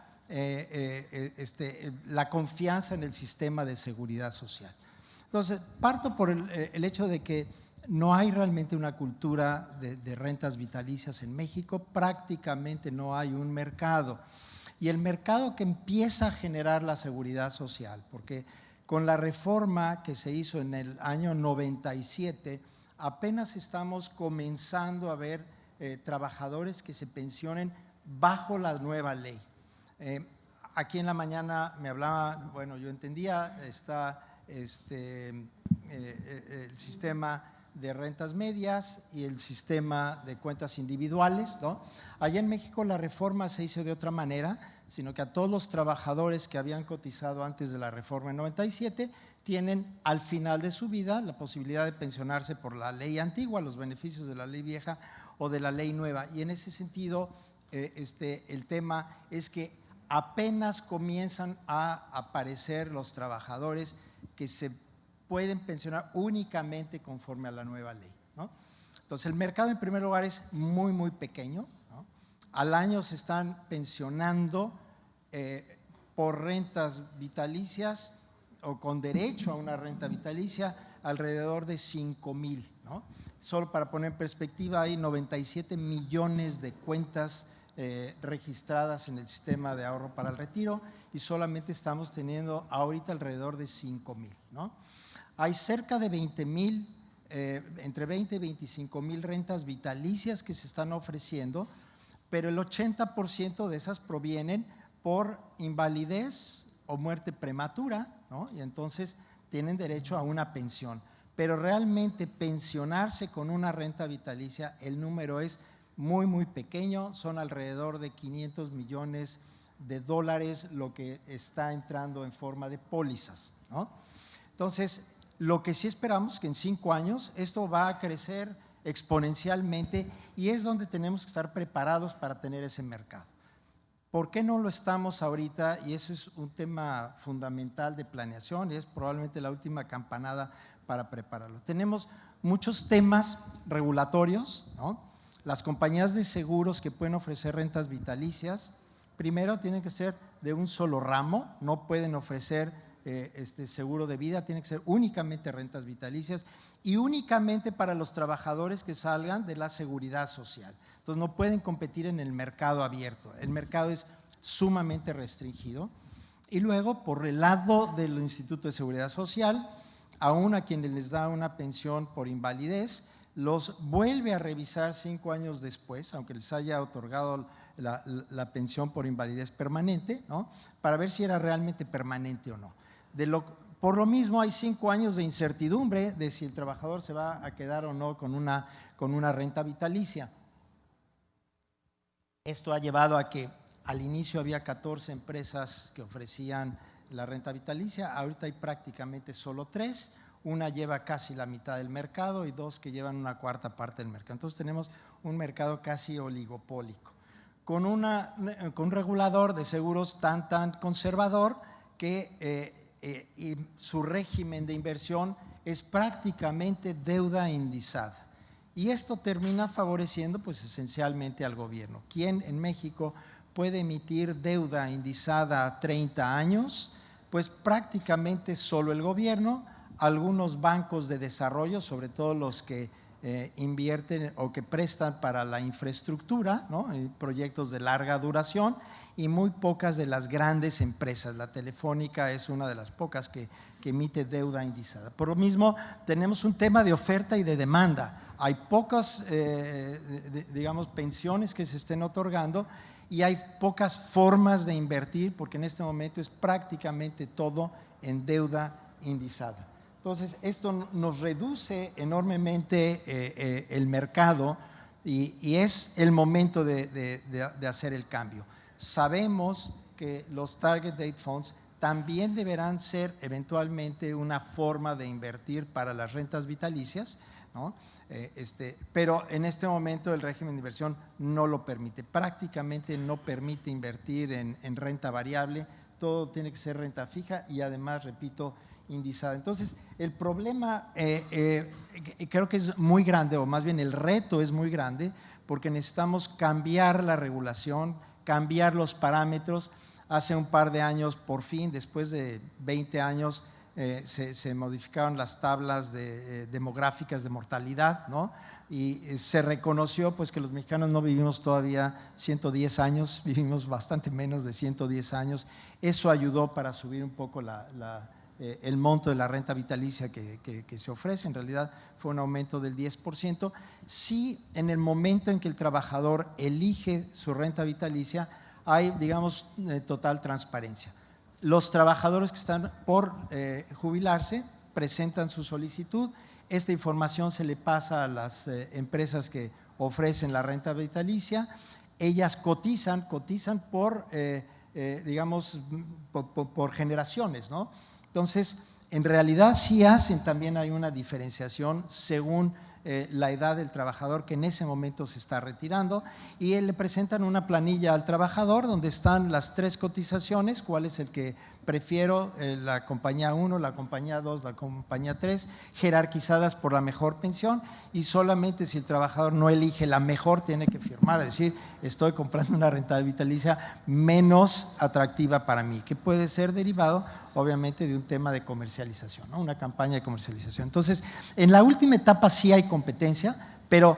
la confianza en el sistema de seguridad social. Entonces, parto por el hecho de que no hay realmente una cultura de rentas vitalicias en México, prácticamente no hay un mercado. Y el mercado que empieza a generar la seguridad social, porque con la reforma que se hizo en el año 97, apenas estamos comenzando a ver trabajadores que se pensionen bajo la nueva ley. Aquí en la mañana me hablaba, bueno, yo entendía, está el sistema de rentas medias y el sistema de cuentas individuales, ¿no? Allá en México la reforma se hizo de otra manera, sino que a todos los trabajadores que habían cotizado antes de la reforma en 97 tienen al final de su vida la posibilidad de pensionarse por la ley antigua, los beneficios de la ley vieja o de la ley nueva. Y en ese sentido, el tema es que apenas comienzan a aparecer los trabajadores que se pueden pensionar únicamente conforme a la nueva ley, ¿no? Entonces, el mercado en primer lugar es muy, muy pequeño, ¿no? Al año se están pensionando por rentas vitalicias o con derecho a una renta vitalicia alrededor de 5,000, ¿no? Solo para poner en perspectiva, hay 97 millones de cuentas registradas en el sistema de ahorro para el retiro y solamente estamos teniendo ahorita alrededor de 5,000, ¿no? Hay cerca de 20,000, entre 20 y 25,000 rentas vitalicias que se están ofreciendo, pero el 80% de esas provienen por invalidez o muerte prematura, ¿no? Y entonces tienen derecho a una pensión. Pero realmente pensionarse con una renta vitalicia, el número es muy, muy pequeño, son alrededor de 500 millones de dólares lo que está entrando en forma de pólizas, ¿no? Entonces, lo que sí esperamos que en 5 años esto va a crecer exponencialmente y es donde tenemos que estar preparados para tener ese mercado. ¿Por qué no lo estamos ahorita? Y eso es un tema fundamental de planeación y es probablemente la última campanada para prepararlo. Tenemos muchos temas regulatorios, ¿no? Las compañías de seguros que pueden ofrecer rentas vitalicias, primero tienen que ser de un solo ramo, no pueden ofrecer seguro de vida, tiene que ser únicamente rentas vitalicias y únicamente para los trabajadores que salgan de la seguridad social. Entonces no pueden competir en el mercado abierto, el mercado es sumamente restringido. Y luego por el lado del Instituto de Seguridad Social, aún a quienes les da una pensión por invalidez, los vuelve a revisar 5 años después, aunque les haya otorgado la pensión por invalidez permanente, ¿no? Para ver si era realmente permanente o no. Por lo mismo hay 5 años de incertidumbre de si el trabajador se va a quedar o no con una renta vitalicia. Esto ha llevado a que al inicio había 14 empresas que ofrecían la renta vitalicia, ahorita hay prácticamente solo 3, una lleva casi la mitad del mercado y 2 que llevan una cuarta parte del mercado. Entonces tenemos un mercado casi oligopólico, con un regulador de seguros tan conservador que y su régimen de inversión es prácticamente deuda indizada. Y esto termina favoreciendo pues esencialmente al gobierno. ¿Quién en México puede emitir deuda indizada a 30 años? Pues prácticamente solo el gobierno, algunos bancos de desarrollo, sobre todo los que invierten o que prestan para la infraestructura, ¿no? Proyectos de larga duración, y muy pocas de las grandes empresas. La Telefónica es una de las pocas que emite deuda indizada. Por lo mismo, tenemos un tema de oferta y de demanda. Hay pocas, digamos, pensiones que se estén otorgando y hay pocas formas de invertir porque en este momento es prácticamente todo en deuda indizada. Entonces, esto nos reduce enormemente el mercado y es el momento de hacer el cambio. Sabemos que los Target Date Funds también deberán ser eventualmente una forma de invertir para las rentas vitalicias, ¿no? Pero en este momento el régimen de inversión no lo permite, prácticamente no permite invertir en renta variable, todo tiene que ser renta fija y además, repito, indizada. Entonces, el problema creo que es muy grande, o más bien el reto es muy grande, porque necesitamos cambiar la regulación, cambiar los parámetros. Hace un par de años, por fin, después de 20 años, se modificaron las tablas demográficas de mortalidad, ¿no? Y se reconoció pues que los mexicanos no vivimos todavía 110 años, vivimos bastante menos de 110 años. Eso ayudó para subir un poco el monto de la renta vitalicia que se ofrece. En realidad fue un aumento del 10%. Sí, en el momento en que el trabajador elige su renta vitalicia, hay, digamos, total transparencia. Los trabajadores que están por jubilarse presentan su solicitud, Esta información se le pasa a las empresas que ofrecen la renta vitalicia. Ellas cotizan por, digamos, por generaciones, ¿no? Entonces, en realidad sí hacen, también hay una diferenciación según la edad del trabajador que en ese momento se está retirando, y le presentan una planilla al trabajador donde están las 3 cotizaciones, cuál es el que prefiero, la compañía 1, la compañía 2, la compañía 3, jerarquizadas por la mejor pensión, y solamente si el trabajador no elige la mejor tiene que firmar, es decir, estoy comprando una renta vitalicia menos atractiva para mí, que puede ser derivado obviamente de un tema de comercialización, ¿no? Una campaña de comercialización. Entonces, en la última etapa sí hay competencia, pero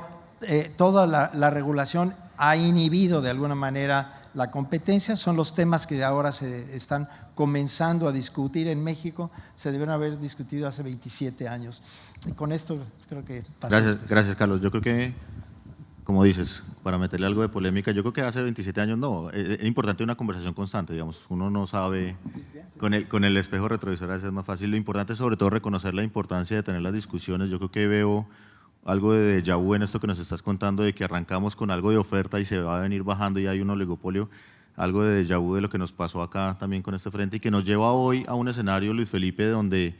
toda la regulación ha inhibido de alguna manera la competencia. Son los temas que ahora se están comenzando a discutir en México, se debieron haber discutido hace 27 años. Y con esto creo que pasa. Gracias, Carlos. Yo creo que, como dices, para meterle algo de polémica, yo creo que hace 27 años no, es importante una conversación constante, digamos, uno no sabe, con el espejo retrovisor a veces es más fácil. Lo importante es sobre todo reconocer la importancia de tener las discusiones. Yo creo que veo algo de déjà vu en esto que nos estás contando, de que arrancamos con algo de oferta y se va a venir bajando y hay un oligopolio, algo de déjà vu de lo que nos pasó acá también con este frente, y que nos lleva hoy a un escenario, Luis Felipe, donde,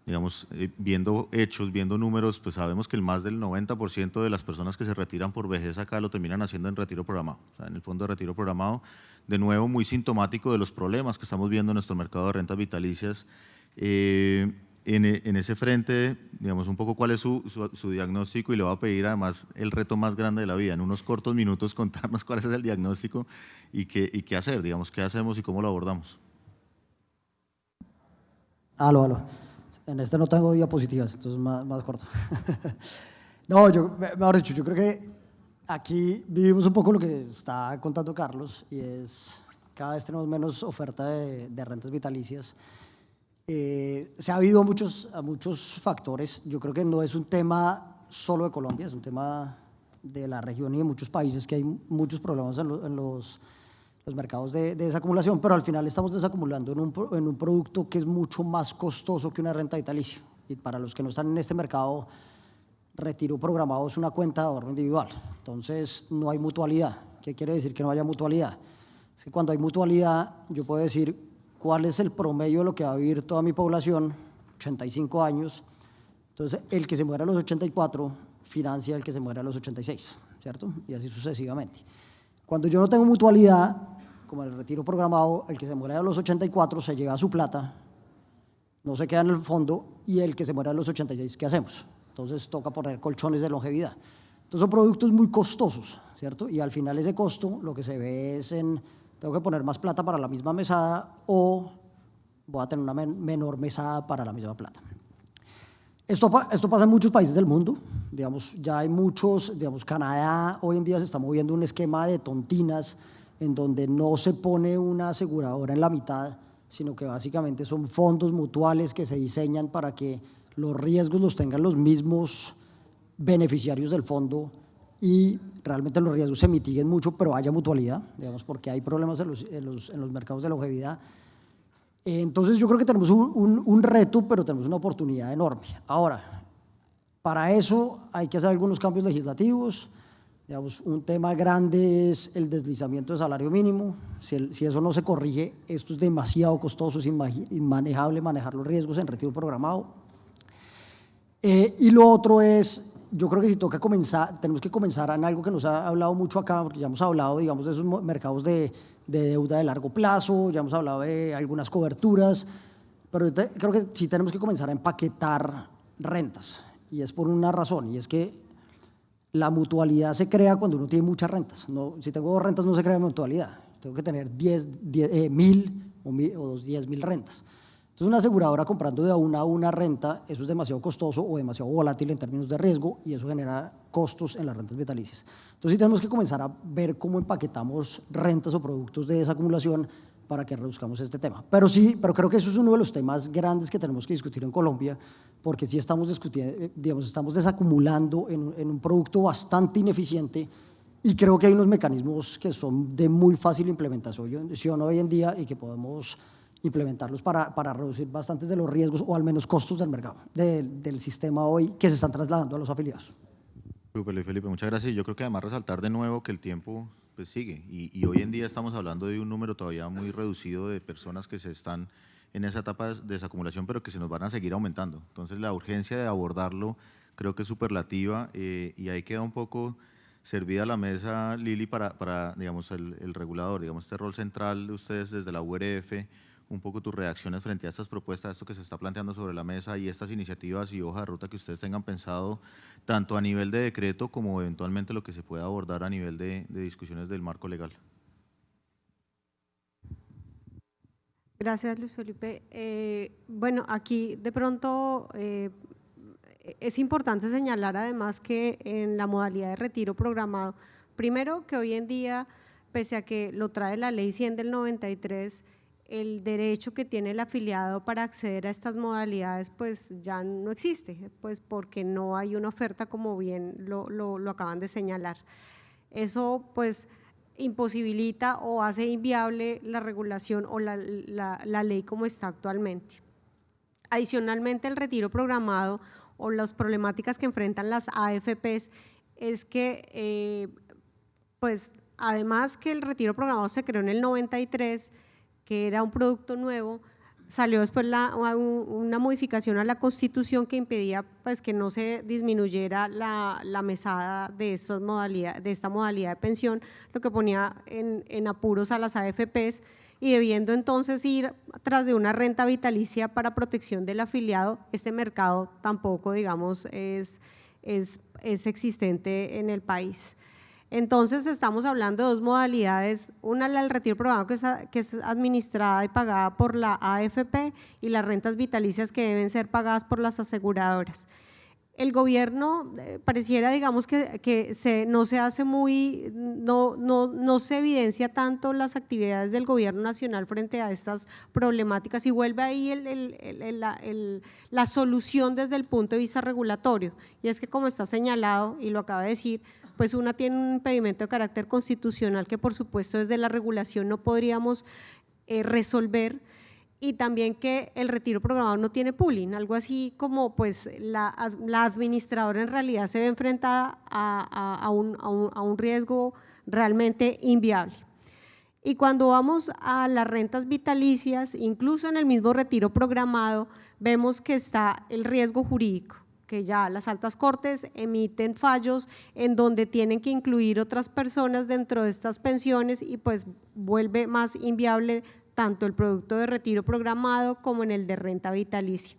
digamos, viendo hechos, viendo números, pues sabemos que el más del 90% de las personas que se retiran por vejez acá lo terminan haciendo en retiro programado, o sea, en el fondo de retiro programado, de nuevo muy sintomático de los problemas que estamos viendo en nuestro mercado de rentas vitalicias. En ese frente, digamos, un poco cuál es su diagnóstico, y le voy a pedir además el reto más grande de la vida, en unos cortos minutos contarnos cuál es el diagnóstico y qué hacer, digamos, qué hacemos y cómo lo abordamos. Aló. En este no tengo diapositivas, entonces más corto. No, mejor dicho, yo creo que aquí vivimos un poco lo que está contando Carlos, y es cada vez tenemos menos oferta de rentas vitalicias. Se ha habido a muchos factores. Yo creo que no es un tema solo de Colombia, es un tema de la región y de muchos países, que hay muchos problemas en los mercados de desacumulación, pero al final estamos desacumulando en un producto que es mucho más costoso que una renta vitalicia. Y para los que no están en este mercado, retiro programado es una cuenta de ahorro individual, entonces no hay mutualidad. ¿Qué quiere decir que no haya mutualidad? Es que cuando hay mutualidad, yo puedo decir cuál es el promedio de lo que va a vivir toda mi población, 85 años, entonces el que se muera a los 84 financia el que se muera a los 86, ¿cierto? Y así sucesivamente. Cuando yo no tengo mutualidad, como en el retiro programado, el que se muera a los 84 se lleva su plata, no se queda en el fondo, y el que se muera a los 86, ¿qué hacemos? Entonces toca poner colchones de longevidad. Entonces son productos muy costosos, ¿cierto? Y al final ese costo lo que se ve es tengo que poner más plata para la misma mesada, o voy a tener una menor mesada para la misma plata. Esto pasa en muchos países del mundo, digamos, ya hay muchos, digamos, Canadá hoy en día se está moviendo un esquema de tontinas en donde no se pone una aseguradora en la mitad, sino que básicamente son fondos mutuales que se diseñan para que los riesgos los tengan los mismos beneficiarios del fondo y realmente los riesgos se mitiguen mucho, pero haya mutualidad, digamos, porque hay problemas en los mercados de longevidad. Entonces yo creo que tenemos un reto, pero tenemos una oportunidad enorme. Ahora, para eso hay que hacer algunos cambios legislativos. Digamos, un tema grande es el deslizamiento de salario mínimo. Si eso no se corrige, esto es demasiado costoso, es inmanejable manejar los riesgos en retiro programado. Y lo otro es, yo creo que si toca comenzar, tenemos que comenzar en algo que nos ha hablado mucho acá, porque ya hemos hablado, digamos, de esos mercados de deuda de largo plazo, ya hemos hablado de algunas coberturas, pero creo que sí tenemos que comenzar a empaquetar rentas, y es por una razón, y es que la mutualidad se crea cuando uno tiene muchas rentas. No, si tengo 2 rentas no se crea mutualidad, tengo que tener 10.000 o 10.000 rentas. Entonces una aseguradora comprando de una renta, eso es demasiado costoso o demasiado volátil en términos de riesgo, y eso genera costos en las rentas vitalicias. Entonces sí tenemos que comenzar a ver cómo empaquetamos rentas o productos de desacumulación para que reduzcamos este tema. Pero creo que eso es uno de los temas grandes que tenemos que discutir en Colombia, porque sí estamos discutiendo, digamos, estamos desacumulando en un producto bastante ineficiente, y creo que hay unos mecanismos que son de muy fácil implementación hoy en día y que podemos implementarlos para reducir bastantes de los riesgos o al menos costos del mercado, del sistema hoy que se están trasladando a los afiliados. Súper, Luis Felipe, muchas gracias. Yo creo que además resaltar de nuevo que el tiempo pues, sigue y hoy en día estamos hablando de un número todavía muy reducido de personas que se están en esa etapa de desacumulación, pero que se nos van a seguir aumentando. Entonces, la urgencia de abordarlo creo que es superlativa y ahí queda un poco servida la mesa, Lili, para digamos, el regulador, digamos, este rol central de ustedes desde la URF, un poco tus reacciones frente a estas propuestas, a esto que se está planteando sobre la mesa y estas iniciativas y hoja de ruta que ustedes tengan pensado, tanto a nivel de decreto como eventualmente lo que se pueda abordar a nivel de discusiones del marco legal. Gracias, Luis Felipe. Bueno, aquí de pronto es importante señalar además que en la modalidad de retiro programado, primero que hoy en día, pese a que lo trae la Ley 100 del 93, el derecho que tiene el afiliado para acceder a estas modalidades pues ya no existe, pues porque no hay una oferta como bien lo acaban de señalar. Eso pues imposibilita o hace inviable la regulación o la ley como está actualmente. Adicionalmente, el retiro programado o las problemáticas que enfrentan las AFPs es que pues además que el retiro programado se creó en el 93, que era un producto nuevo, salió después una modificación a la Constitución que impedía pues, que no se disminuyera la mesada de esta modalidad de pensión, lo que ponía en apuros a las AFPs y debiendo entonces ir tras de una renta vitalicia para protección del afiliado, este mercado tampoco, digamos, es existente en el país. Entonces, estamos hablando de dos modalidades, una la del retiro programado que es administrada y pagada por la AFP y las rentas vitalicias que deben ser pagadas por las aseguradoras. El gobierno pareciera, digamos, que no se hace muy, no se evidencia tanto las actividades del gobierno nacional frente a estas problemáticas y vuelve ahí la solución desde el punto de vista regulatorio. Y es que como está señalado y lo acaba de decir, pues una tiene un impedimento de carácter constitucional que por supuesto desde la regulación no podríamos resolver y también que el retiro programado no tiene pooling, algo así como pues la administradora en realidad se ve enfrentada a un riesgo realmente inviable. Y cuando vamos a las rentas vitalicias, incluso en el mismo retiro programado, vemos que está el riesgo jurídico, que ya las altas cortes emiten fallos en donde tienen que incluir otras personas dentro de estas pensiones y pues vuelve más inviable tanto el producto de retiro programado como en el de renta vitalicia.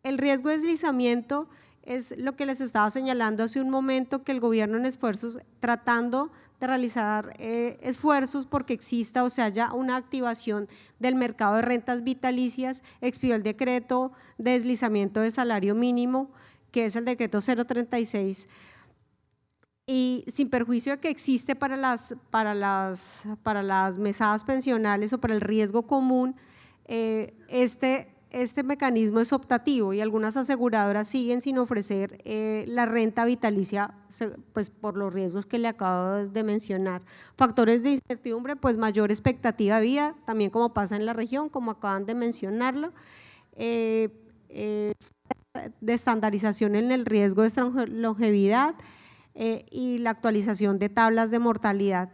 El riesgo de deslizamiento es lo que les estaba señalando hace un momento, que el gobierno en esfuerzos, tratando de realizar esfuerzos porque exista o sea haya una activación del mercado de rentas vitalicias, expidió el decreto de deslizamiento de salario mínimo, que es el decreto 036, y sin perjuicio de que existe para las mesadas pensionales o para el riesgo común, este mecanismo es optativo y algunas aseguradoras siguen sin ofrecer la renta vitalicia pues por los riesgos que le acabo de mencionar. Factores de incertidumbre, pues mayor expectativa de vida, también como pasa en la región, como acaban de mencionarlo, de estandarización en el riesgo de longevidad y la actualización de tablas de mortalidad.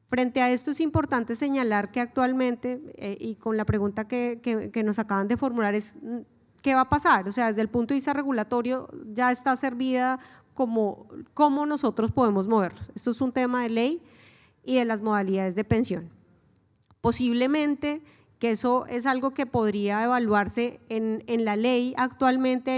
Frente a esto es importante señalar que actualmente, y con la pregunta que nos acaban de formular es ¿qué va a pasar? O sea, desde el punto de vista regulatorio ya está servida como cómo nosotros podemos movernos. Esto es un tema de ley y de las modalidades de pensión. Posiblemente que eso es algo que podría evaluarse en la ley. Actualmente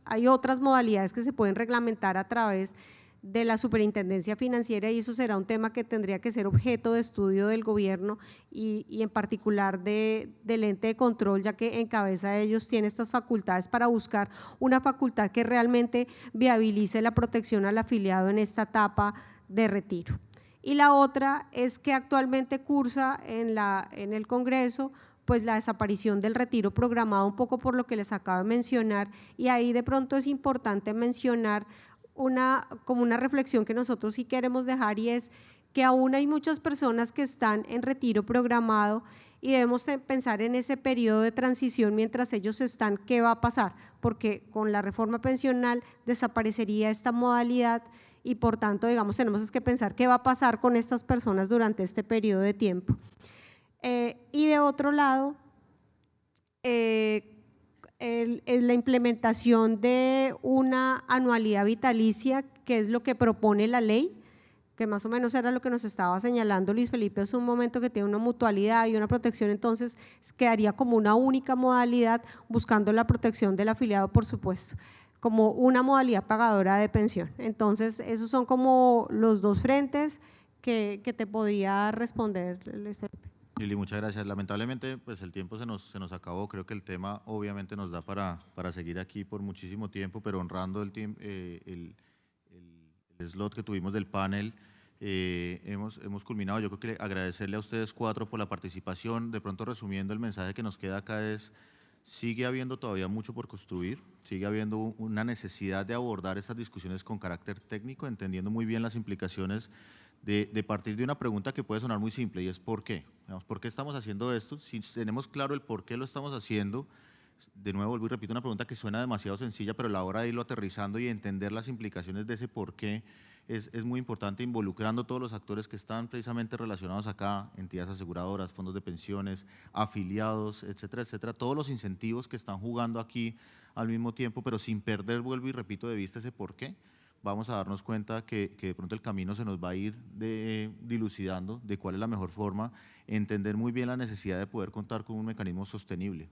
hay otras modalidades que se pueden reglamentar a través de la Superintendencia Financiera y eso será un tema que tendría que ser objeto de estudio del gobierno y en particular del ente de control, ya que en cabeza de ellos tiene estas facultades para buscar una facultad que realmente viabilice la protección al afiliado en esta etapa de retiro. Y la otra es que actualmente cursa en el Congreso pues la desaparición del retiro programado, un poco por lo que les acabo de mencionar, y ahí de pronto es importante mencionar como una reflexión que nosotros sí queremos dejar, y es que aún hay muchas personas que están en retiro programado y debemos pensar en ese periodo de transición mientras ellos están, ¿qué va a pasar? Porque con la reforma pensional desaparecería esta modalidad y por tanto, digamos, tenemos que pensar qué va a pasar con estas personas durante este periodo de tiempo. Y de otro lado, la implementación de una anualidad vitalicia, que es lo que propone la ley, que más o menos era lo que nos estaba señalando Luis Felipe hace un momento, que tiene una mutualidad y una protección, entonces quedaría como una única modalidad, buscando la protección del afiliado, por supuesto, como una modalidad pagadora de pensión. Entonces, esos son como los dos frentes que te podría responder, Luis Felipe. Lili, muchas gracias. Lamentablemente, pues el tiempo se nos acabó. Creo que el tema obviamente nos da para seguir aquí por muchísimo tiempo, pero honrando el slot que tuvimos del panel, hemos culminado. Yo creo que agradecerle a ustedes cuatro por la participación. De pronto, resumiendo, el mensaje que nos queda acá es: sigue habiendo todavía mucho por construir, sigue habiendo una necesidad de abordar estas discusiones con carácter técnico, entendiendo muy bien las implicaciones de partir de una pregunta que puede sonar muy simple, y es ¿por qué? ¿Por qué estamos haciendo esto? Si tenemos claro el por qué lo estamos haciendo, de nuevo vuelvo y repito una pregunta que suena demasiado sencilla, pero a la hora de irlo aterrizando y entender las implicaciones de ese por qué es muy importante, involucrando todos los actores que están precisamente relacionados acá, entidades aseguradoras, fondos de pensiones, afiliados, etcétera, etcétera, todos los incentivos que están jugando aquí al mismo tiempo, pero sin perder, vuelvo y repito, de vista ese por qué. Vamos a darnos cuenta que de pronto el camino se nos va a ir dilucidando de cuál es la mejor forma, entender muy bien la necesidad de poder contar con un mecanismo sostenible,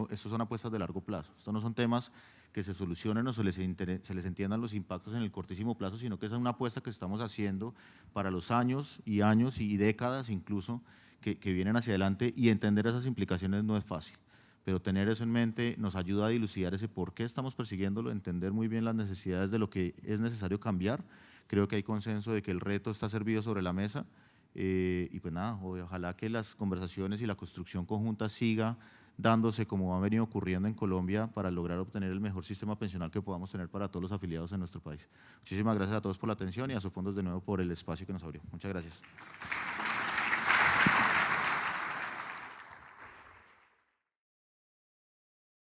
estos son apuestas de largo plazo, estos no son temas que se solucionen o se les entiendan los impactos en el cortísimo plazo, sino que es una apuesta que estamos haciendo para los años y décadas incluso que vienen hacia adelante, y entender esas implicaciones no es fácil. Pero tener eso en mente nos ayuda a dilucidar ese por qué estamos persiguiéndolo, entender muy bien las necesidades de lo que es necesario cambiar. Creo que hay consenso de que el reto está servido sobre la mesa, y pues nada, ojalá que las conversaciones y la construcción conjunta siga dándose como ha venido ocurriendo en Colombia para lograr obtener el mejor sistema pensional que podamos tener para todos los afiliados en nuestro país. Muchísimas gracias a todos por la atención y a sus fondos de nuevo por el espacio que nos abrió. Muchas gracias.